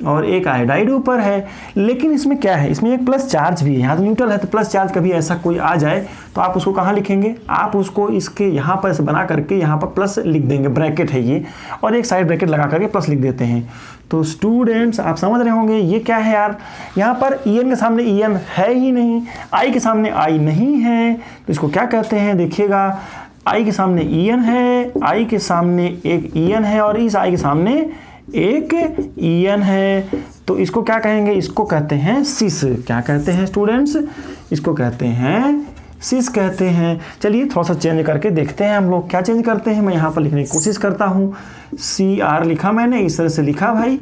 और एक आयोडाइड ऊपर है। लेकिन इसमें क्या है, इसमें एक प्लस चार्ज भी है। यहाँ तो न्यूट्रल है तो प्लस चार्ज कभी ऐसा कोई आ जाए तो आप उसको कहाँ लिखेंगे, आप उसको इसके यहाँ पर से बना करके यहाँ पर प्लस लिख देंगे, ब्रैकेट है ये, और एक साइड ब्रैकेट लगा करके प्लस लिख देते हैं। तो स्टूडेंट्स आप समझ रहे होंगे ये क्या है यार, यहाँ पर EN के सामने EN है ही नहीं, I के सामने I नहीं है, तो इसको क्या कहते हैं, देखिएगा I के सामने EN है, I के सामने एक EN है और इस I के सामने एक EN है। तो इसको क्या कहेंगे, इसको कहते हैं सिस। क्या कहते हैं स्टूडेंट्स, इसको कहते हैं सिस कहते हैं। चलिए थोड़ा सा चेंज करके देखते हैं हम लोग क्या चेंज करते हैं। मैं यहाँ पर लिखने की कोशिश करता हूँ, CR लिखा मैंने, इस तरह से लिखा भाई,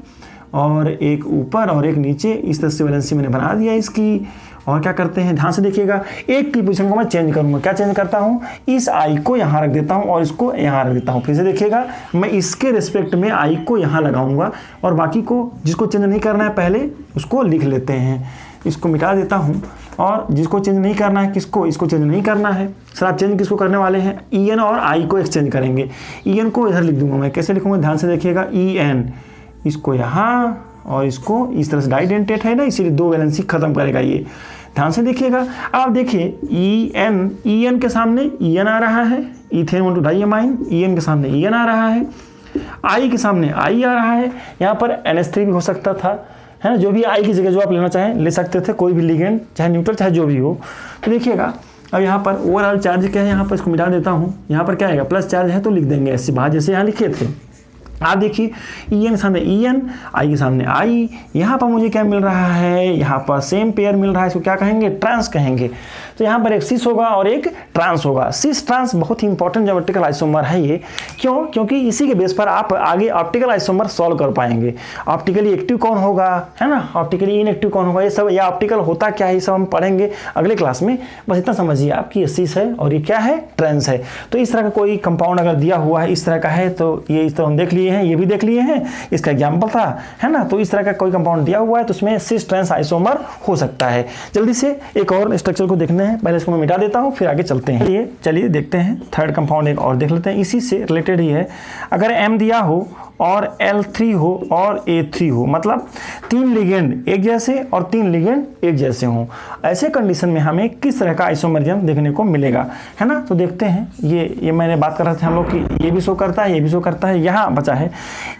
और एक ऊपर और एक नीचे, इस तरह से वैलेंसी मैंने बना दिया इसकी। और क्या करते हैं, ध्यान से देखिएगा, एक की पोजीशन को मैं चेंज करूंगा। क्या चेंज करता हूं, इस I को यहां रख देता हूं और इसको यहां रख देता हूं। फिर से देखिएगा, मैं इसके रिस्पेक्ट में I को यहां लगाऊंगा और बाकी को जिसको चेंज नहीं करना है पहले उसको लिख लेते हैं। इसको मिटा देता हूं, और जिसको चेंज नहीं करना है, किसको, इसको चेंज नहीं करना है। सर आप चेंज किसको करने वाले हैं, EN और I को एक्सचेंज करेंगे। EN को इधर लिख दूंगा मैं, कैसे लिखूंगा, ध्यान से देखिएगा, EN इसको यहाँ और इसको इस तरह से, डाइडेंटेट है ना, इसीलिए 2 वैलेंसी खत्म करेगा ये। ध्यान से देखिएगा, अब देखिए EN के सामने EN आ रहा है, इथेनॉल डाइमाइन, EN के सामने EN आ रहा है, I के सामने I आ रहा है। यहाँ पर NH3 भी हो सकता था, है ना, जो भी I की जगह जो आप लेना चाहें ले सकते थे, कोई भी लिगेंड चाहे न्यूट्रल चाहे जो भी हो। तो देखिएगा अब यहाँ पर ओवरऑल चार्ज क्या है, यहाँ पर इसको मिटा देता हूँ। यहाँ पर क्या आएगा, प्लस चार्ज है तो लिख देंगे ऐसी बात जैसे यहाँ लिखे थे। आप देखिए EN के सामने EN, I के सामने I, यहाँ पर मुझे क्या मिल रहा है, यहाँ पर सेम पेयर मिल रहा है, इसको क्या कहेंगे, ट्रांस कहेंगे। तो यहाँ पर एक सिस होगा और एक ट्रांस होगा। सिस ट्रांस बहुत ही इंपॉर्टेंट ज्योमेट्रिकल आइसोमर है ये, क्यों, क्योंकि इसी के बेस पर आप आगे ऑप्टिकल आइसोमर सॉल्व कर पाएंगे। ऑप्टिकली एक्टिव कौन होगा, है ना, ऑप्टिकली इनएक्टिव कौन होगा, ये सब, या ऑप्टिकल होता क्या है, ये सब हम पढ़ेंगे अगले क्लास में। बस इतना समझिए आपकी ये सिस है और ये क्या है, ट्रांस है। तो इस तरह का कोई कंपाउंड अगर दिया हुआ है इस तरह का है तो ये इस तरह हम देख लिए हैं, ये भी देख लिए हैं, इसका एग्जाम्पल था, है ना। तो इस तरह का कोई कंपाउंड दिया हुआ है तो उसमें सिस ट्रांस आइसोमर हो सकता है। जल्दी से एक और स्ट्रक्चर को देखने हैं, पहले इसको मैं मिटा देता हूं फिर आगे चलते हैं। चलिए देखते हैं थर्ड कंपाउंड एक और देख लेते हैं, इसी से रिलेटेड ही है। अगर M दिया हो और L3 हो और A3 हो, मतलब 3 लिगेंड एक जैसे और 3 लिगेंड एक जैसे हों। ऐसे कंडीशन में हमें किस तरह का आइसोमरिज्म देखने को मिलेगा, है ना। तो देखते हैं, ये मैंने बात कर रहे थे हम लोग कि ये भी शो करता है, ये भी शो करता है, यहाँ बचा है।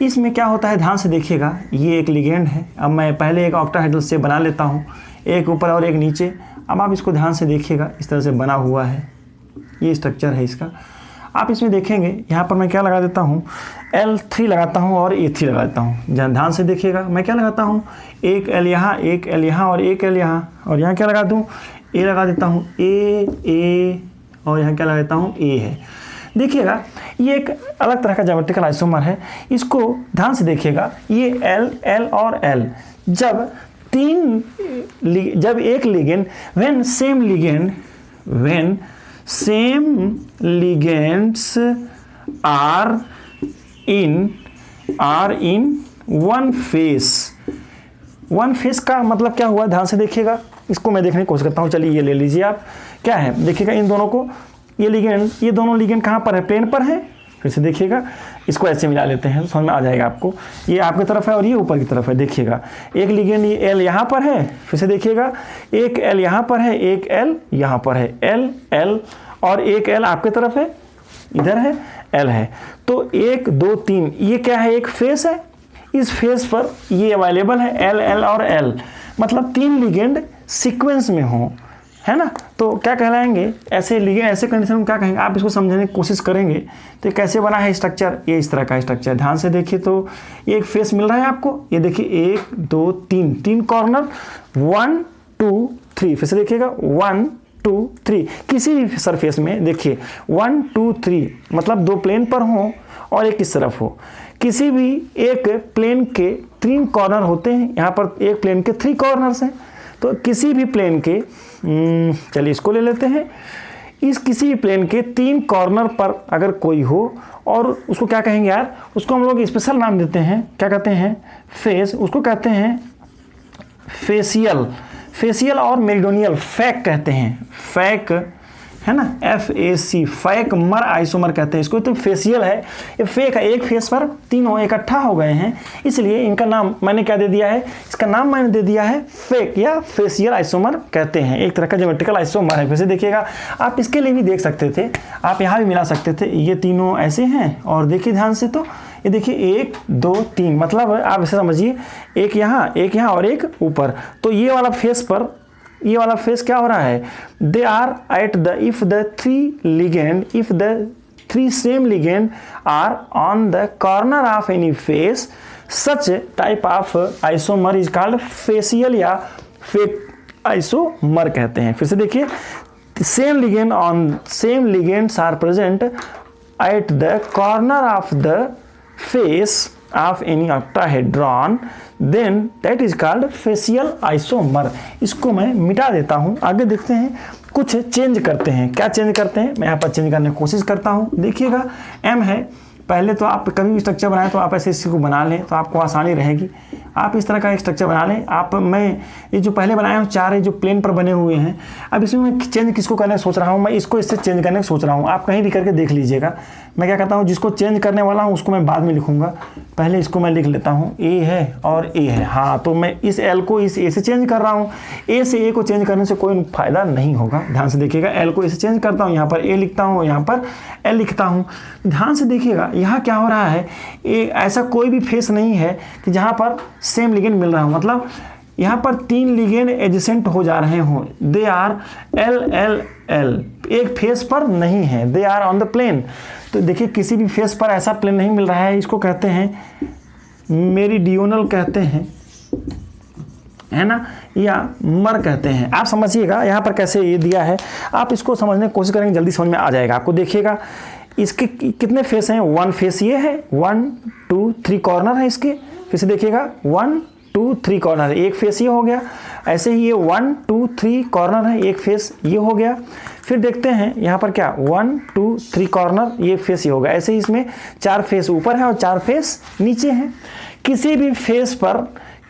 इसमें क्या होता है, ध्यान से देखिएगा, ये एक लिगेंड है। अब मैं पहले एक ऑक्टाहेड्रल शेप बना लेता हूँ, एक ऊपर और एक नीचे। अब आप इसको ध्यान से देखिएगा, इस तरह से बना हुआ है, ये स्ट्रक्चर है इसका। आप इसमें देखेंगे, यहाँ पर मैं क्या लगा देता हूँ, L3 लगाता हूँ और A3 लगा देता हूँ। ध्यान से देखिएगा, मैं क्या लगाता हूँ, एक L यहाँ, एक L यहाँ और एक L यहाँ, और यहाँ क्या लगा दूँ, A लगा देता हूँ, A और यहाँ क्या लगा देता हूँ, A है। देखिएगा, ये एक अलग तरह का ज्योमेट्रिकल आइसोमर है। इसको ध्यान से देखिएगा, ये L और L, जब एक ligand when same ligands are in one phase का मतलब क्या हुआ, ध्यान से देखिएगा। इसको मैं देखने की कोशिश करता हूँ। चलिए ये ले लीजिए आप, क्या है देखिएगा, इन दोनों को, ये दोनों लिगेंड कहाँ पर है, प्लेन पर है। फिर से देखिएगा, इसको ऐसे मिला लेते हैं तो समझ में आ जाएगा आपको। ये आपकी तरफ है और ये ऊपर की तरफ है। देखिएगा, एक लिगेंड ये L यहाँ पर है, फिर से देखिएगा, एक L यहाँ पर है, एक L यहाँ पर है, L और एक L आपकी तरफ है, इधर है, L है। तो 1 2 3, ये क्या है, एक फेस है। इस फेस पर ये अवेलेबल है L और L, मतलब 3 लिगेंड सीक्वेंस में हो, है ना। तो क्या कहलाएंगे ऐसे लिगेंड, ऐसे कंडीशन में क्या कहेंगे, आप इसको समझने की कोशिश करेंगे। तो कैसे बना है स्ट्रक्चर, ये इस तरह का स्ट्रक्चर। ध्यान से देखिए, तो ये एक फेस मिल रहा है आपको, ये देखिए 1 2 3 कॉर्नर, 1 2 3, फिर से देखिएगा 1 2 3, किसी भी सरफेस में देखिए 1 2 3, मतलब 2 प्लेन पर हो और एक इस तरफ हो। किसी भी एक प्लेन के 3 कॉर्नर होते हैं, यहाँ पर एक प्लेन के 3 कॉर्नर्स हैं। तो किसी भी प्लेन के, चलिए इसको ले लेते हैं, इस किसी भी प्लेन के 3 कॉर्नर पर अगर कोई हो, और उसको क्या कहेंगे यार, उसको हम लोग स्पेशल नाम देते हैं, क्या कहते हैं, फेस, उसको कहते हैं फेसियल और मेरिडोनियल, फैक कहते हैं, फैक है ना, FAC, फैक मर आइसोमर कहते हैं इसको। तो फेसियल है, ये फेक है, एक फेस पर तीनों इकट्ठा हो गए हैं, इसलिए इनका नाम मैंने क्या दे दिया है, इसका नाम मैंने दे दिया है फेक या फेसियल आइसोमर कहते हैं। एक तरह का ज्योमेट्रिकल आइसोमर है। वैसे देखिएगा, आप इसके लिए भी देख सकते थे, आप यहाँ भी मिला सकते थे, ये तीनों ऐसे हैं। और देखिए ध्यान से, तो ये देखिए 1 2 3, मतलब आप इसे समझिए, एक यहाँ और एक ऊपर। तो ये वाला फेस पर, ये वाला फेस क्या हो रहा है, they are at the, if the 3 same ligand are on the corner of any face, such type of isomer is called facial या फेक आइसोमर कहते हैं। फिर से देखिए, same ligands are present at the corner of the face of any octahedron, then that is called facial isomer। इसको मैं मिटा देता हूँ। आगे देखते हैं, कुछ चेंज करते हैं। क्या चेंज करते हैं, मैं यहाँ पर चेंज करने की कोशिश करता हूँ। देखिएगा, M है, पहले तो आप कभी भी स्ट्रक्चर बनाएं तो आप ऐसे इसी को बना लें तो आपको आसानी रहेगी। आप इस तरह का एक स्ट्रक्चर बना लें। मैं ये जो पहले बनाया हूँ 4 जो प्लेन पर बने हुए हैं, अब इसमें मैं चेंज किसको करने सोच रहा हूँ, मैं इसको इससे चेंज करने की सोच रहा हूँ। आप कहीं भी करके देख लीजिएगा। मैं क्या करता हूँ, जिसको चेंज करने वाला हूँ उसको मैं बाद में लिखूंगा, पहले इसको मैं लिख लेता हूँ। A है और A है, हाँ, तो मैं इस L को इस A से चेंज कर रहा हूँ। A से A को चेंज करने से कोई फायदा नहीं होगा। ध्यान से देखिएगा, L को A से चेंज करता हूँ, यहाँ पर A लिखता हूँ, यहाँ पर L लिखता हूँ। ध्यान से देखिएगा, यहाँ क्या हो रहा है, ऐसा कोई भी फेस नहीं है कि जहाँ पर सेम लिगेंड मिल रहा हो, मतलब यहाँ पर 3 लिगेंड एडजेसेंट हो जा रहे हों। दे आर L, एक फेस पर नहीं है, they are on the plane. तो देखिए, किसी भी फेस पर ऐसा प्लेन नहीं मिल रहा है, इसको कहते हैं मेरिडियोनल कहते हैं, है ना, या मर कहते हैं। आप समझिएगा यहाँ पर कैसे ये दिया है, आप इसको समझने की कोशिश करेंगे, जल्दी समझ में आ जाएगा आपको। देखिएगा, इसके कितने फेस हैं, 1 फेस ये है, 1 2 3 कॉर्नर है इसके। फिर से देखिएगा, 1 2 3 कॉर्नर है, एक फेस ये हो गया। ऐसे ही ये 1 2 3 कॉर्नर है, एक फेस ये हो गया। फिर देखते हैं यहाँ पर क्या, 1 2 3 कॉर्नर, ये फेस ये होगा। ऐसे ही इसमें 4 फेस ऊपर है और 4 फेस नीचे हैं। किसी भी फेस पर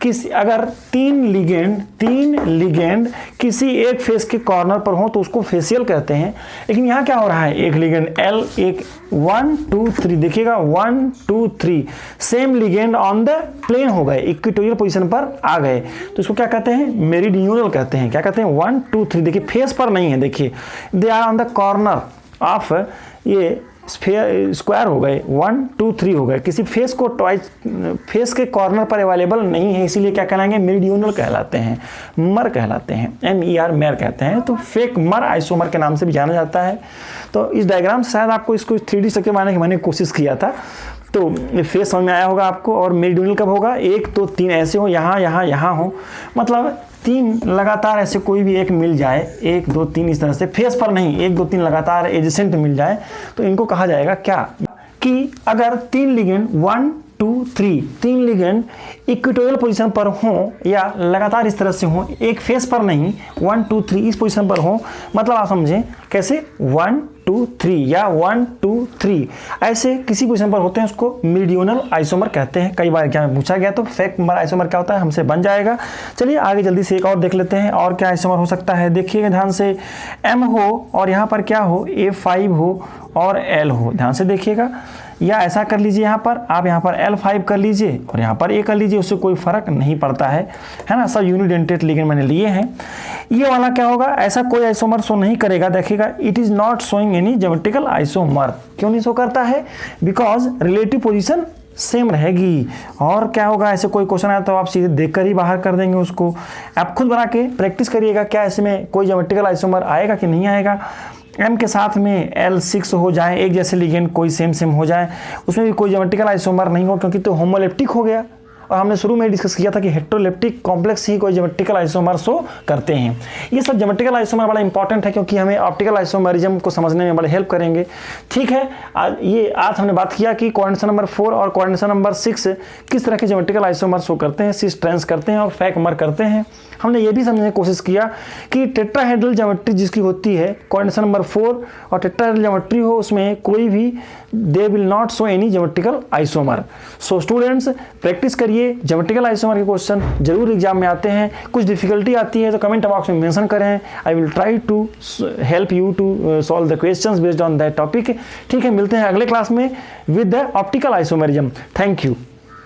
अगर तीन लिगेंड किसी एक फेस के कॉर्नर पर हो तो उसको फेशियल कहते हैं। लेकिन यहाँ क्या हो रहा है, एक लिगेंड L, एक 1 2 3, देखिएगा 1 2 3 same ligand on the plane हो गए, इक्वेटोरियल पोजीशन पर आ गए, तो इसको क्या कहते हैं, मेरिडियनल कहते हैं। क्या कहते हैं, 1 2 3, देखिए फेस पर नहीं है, देखिए they are on the corner of, ये स्क्वायर हो गए, 1 2 3 हो गए, किसी फेस को फेस के कॉर्नर पर अवेलेबल नहीं है, इसीलिए क्या कहलाएंगे, मेरिडियनल कहलाते हैं, मर कहलाते हैं, MER मेर कहते हैं। तो फेक मर आइसोमर के नाम से भी जाना जाता है। तो इस डायग्राम से शायद आपको इसको 3D स्ट्रक्चर बनाने की मैंने कोशिश किया था, तो फेस समझ में आया होगा आपको। और मेरिडियनल कब होगा, 1 2 3 ऐसे हो, यहाँ हो, मतलब 3 लगातार ऐसे कोई भी एक मिल जाए, 1 2 3 इस तरह से, फेस पर नहीं, 1 2 3 लगातार एडजेसेंट मिल जाए, तो इनको कहा जाएगा क्या, कि अगर 3 लिगेंड 1 2 3 3 लिगेंड इक्वेटोरियल पोजीशन पर हो या लगातार इस तरह से हो, एक फेस पर नहीं, 1 2 3 इस पोजीशन पर हो, मतलब आप समझें कैसे, 1 2 3 या 1 2 3 ऐसे किसी पोजीशन पर होते हैं, उसको मेरिडियनल आइसोमर कहते हैं। कई बार एग्जाम में पूछा गया, तो फेक मर आइसोमर क्या होता है हमसे बन जाएगा। चलिए आगे जल्दी से एक और देख लेते हैं, और क्या आइसोमर हो सकता है। देखिएगा ध्यान से, M हो और यहाँ पर क्या हो, A5 हो और L हो, ध्यान से देखिएगा, या ऐसा कर लीजिए, यहाँ पर आप यहाँ पर L5 कर लीजिए और यहाँ पर A कर लीजिए, उससे कोई फर्क नहीं पड़ता है ना, सब यूनिडेंटेड लिगेंड मैंने लिए हैं। ये वाला क्या होगा, ऐसा कोई आइसोमर शो नहीं करेगा, देखिएगा it is not showing any geometrical isomer. क्यों नहीं शो करता है, बिकॉज रिलेटिव पोजीशन सेम रहेगी। और क्या होगा, ऐसे कोई क्वेश्चन आया तो आप सीधे देखकर ही बाहर कर देंगे उसको। आप खुद बना के प्रैक्टिस करिएगा, क्या इसमें कोई ज्योमेट्रिकल आइसोमर आएगा कि नहीं आएगा। M के साथ में L6 हो जाए, एक जैसे लिगेंड कोई सेम हो जाए, उसमें भी कोई ज्योमेट्रिकल आइसोमर नहीं हो, क्योंकि तो होमोलेप्टिक हो गया। और हमने शुरू में डिस्कस किया था कि हेट्रोलेप्टिक कॉम्प्लेक्स ही कोई ज्योमेट्रिकल आइसोमर शो करते हैं। ये सब ज्योमेट्रिकल आइसोमर बड़ा इंपॉर्टेंट है, क्योंकि हमें ऑप्टिकल आइसोमरिज्म को समझने में बड़े हेल्प करेंगे। ठीक है, आज हमने बात किया कि कोऑर्डिनेशन नंबर 4 और कोऑर्डिनेशन नंबर 6 किस तरह के ज्योमेट्रिकल आइसोमर शो करते हैं, सिस ट्रांस करते हैं और फेक मर करते हैं। हमने ये भी समझने की कोशिश किया कि टेट्राहेड्रल ज्योमेट्री जिसकी होती है कोऑर्डिनेशन नंबर 4 और टेट्राहेड्रल ज्योमेट्री हो, उसमें कोई भी they will not show any geometrical isomer. So students practice करिए, ज्योमेट्रिकल आइसोमर के क्वेश्चन जरूर एग्जाम में आते हैं। कुछ डिफिकल्टी आती है तो कमेंट बॉक्स में मेंशन करें, I will try to help you to solve the questions based on that topic. ठीक है, मिलते हैं अगले क्लास में with the optical isomerism. Thank you.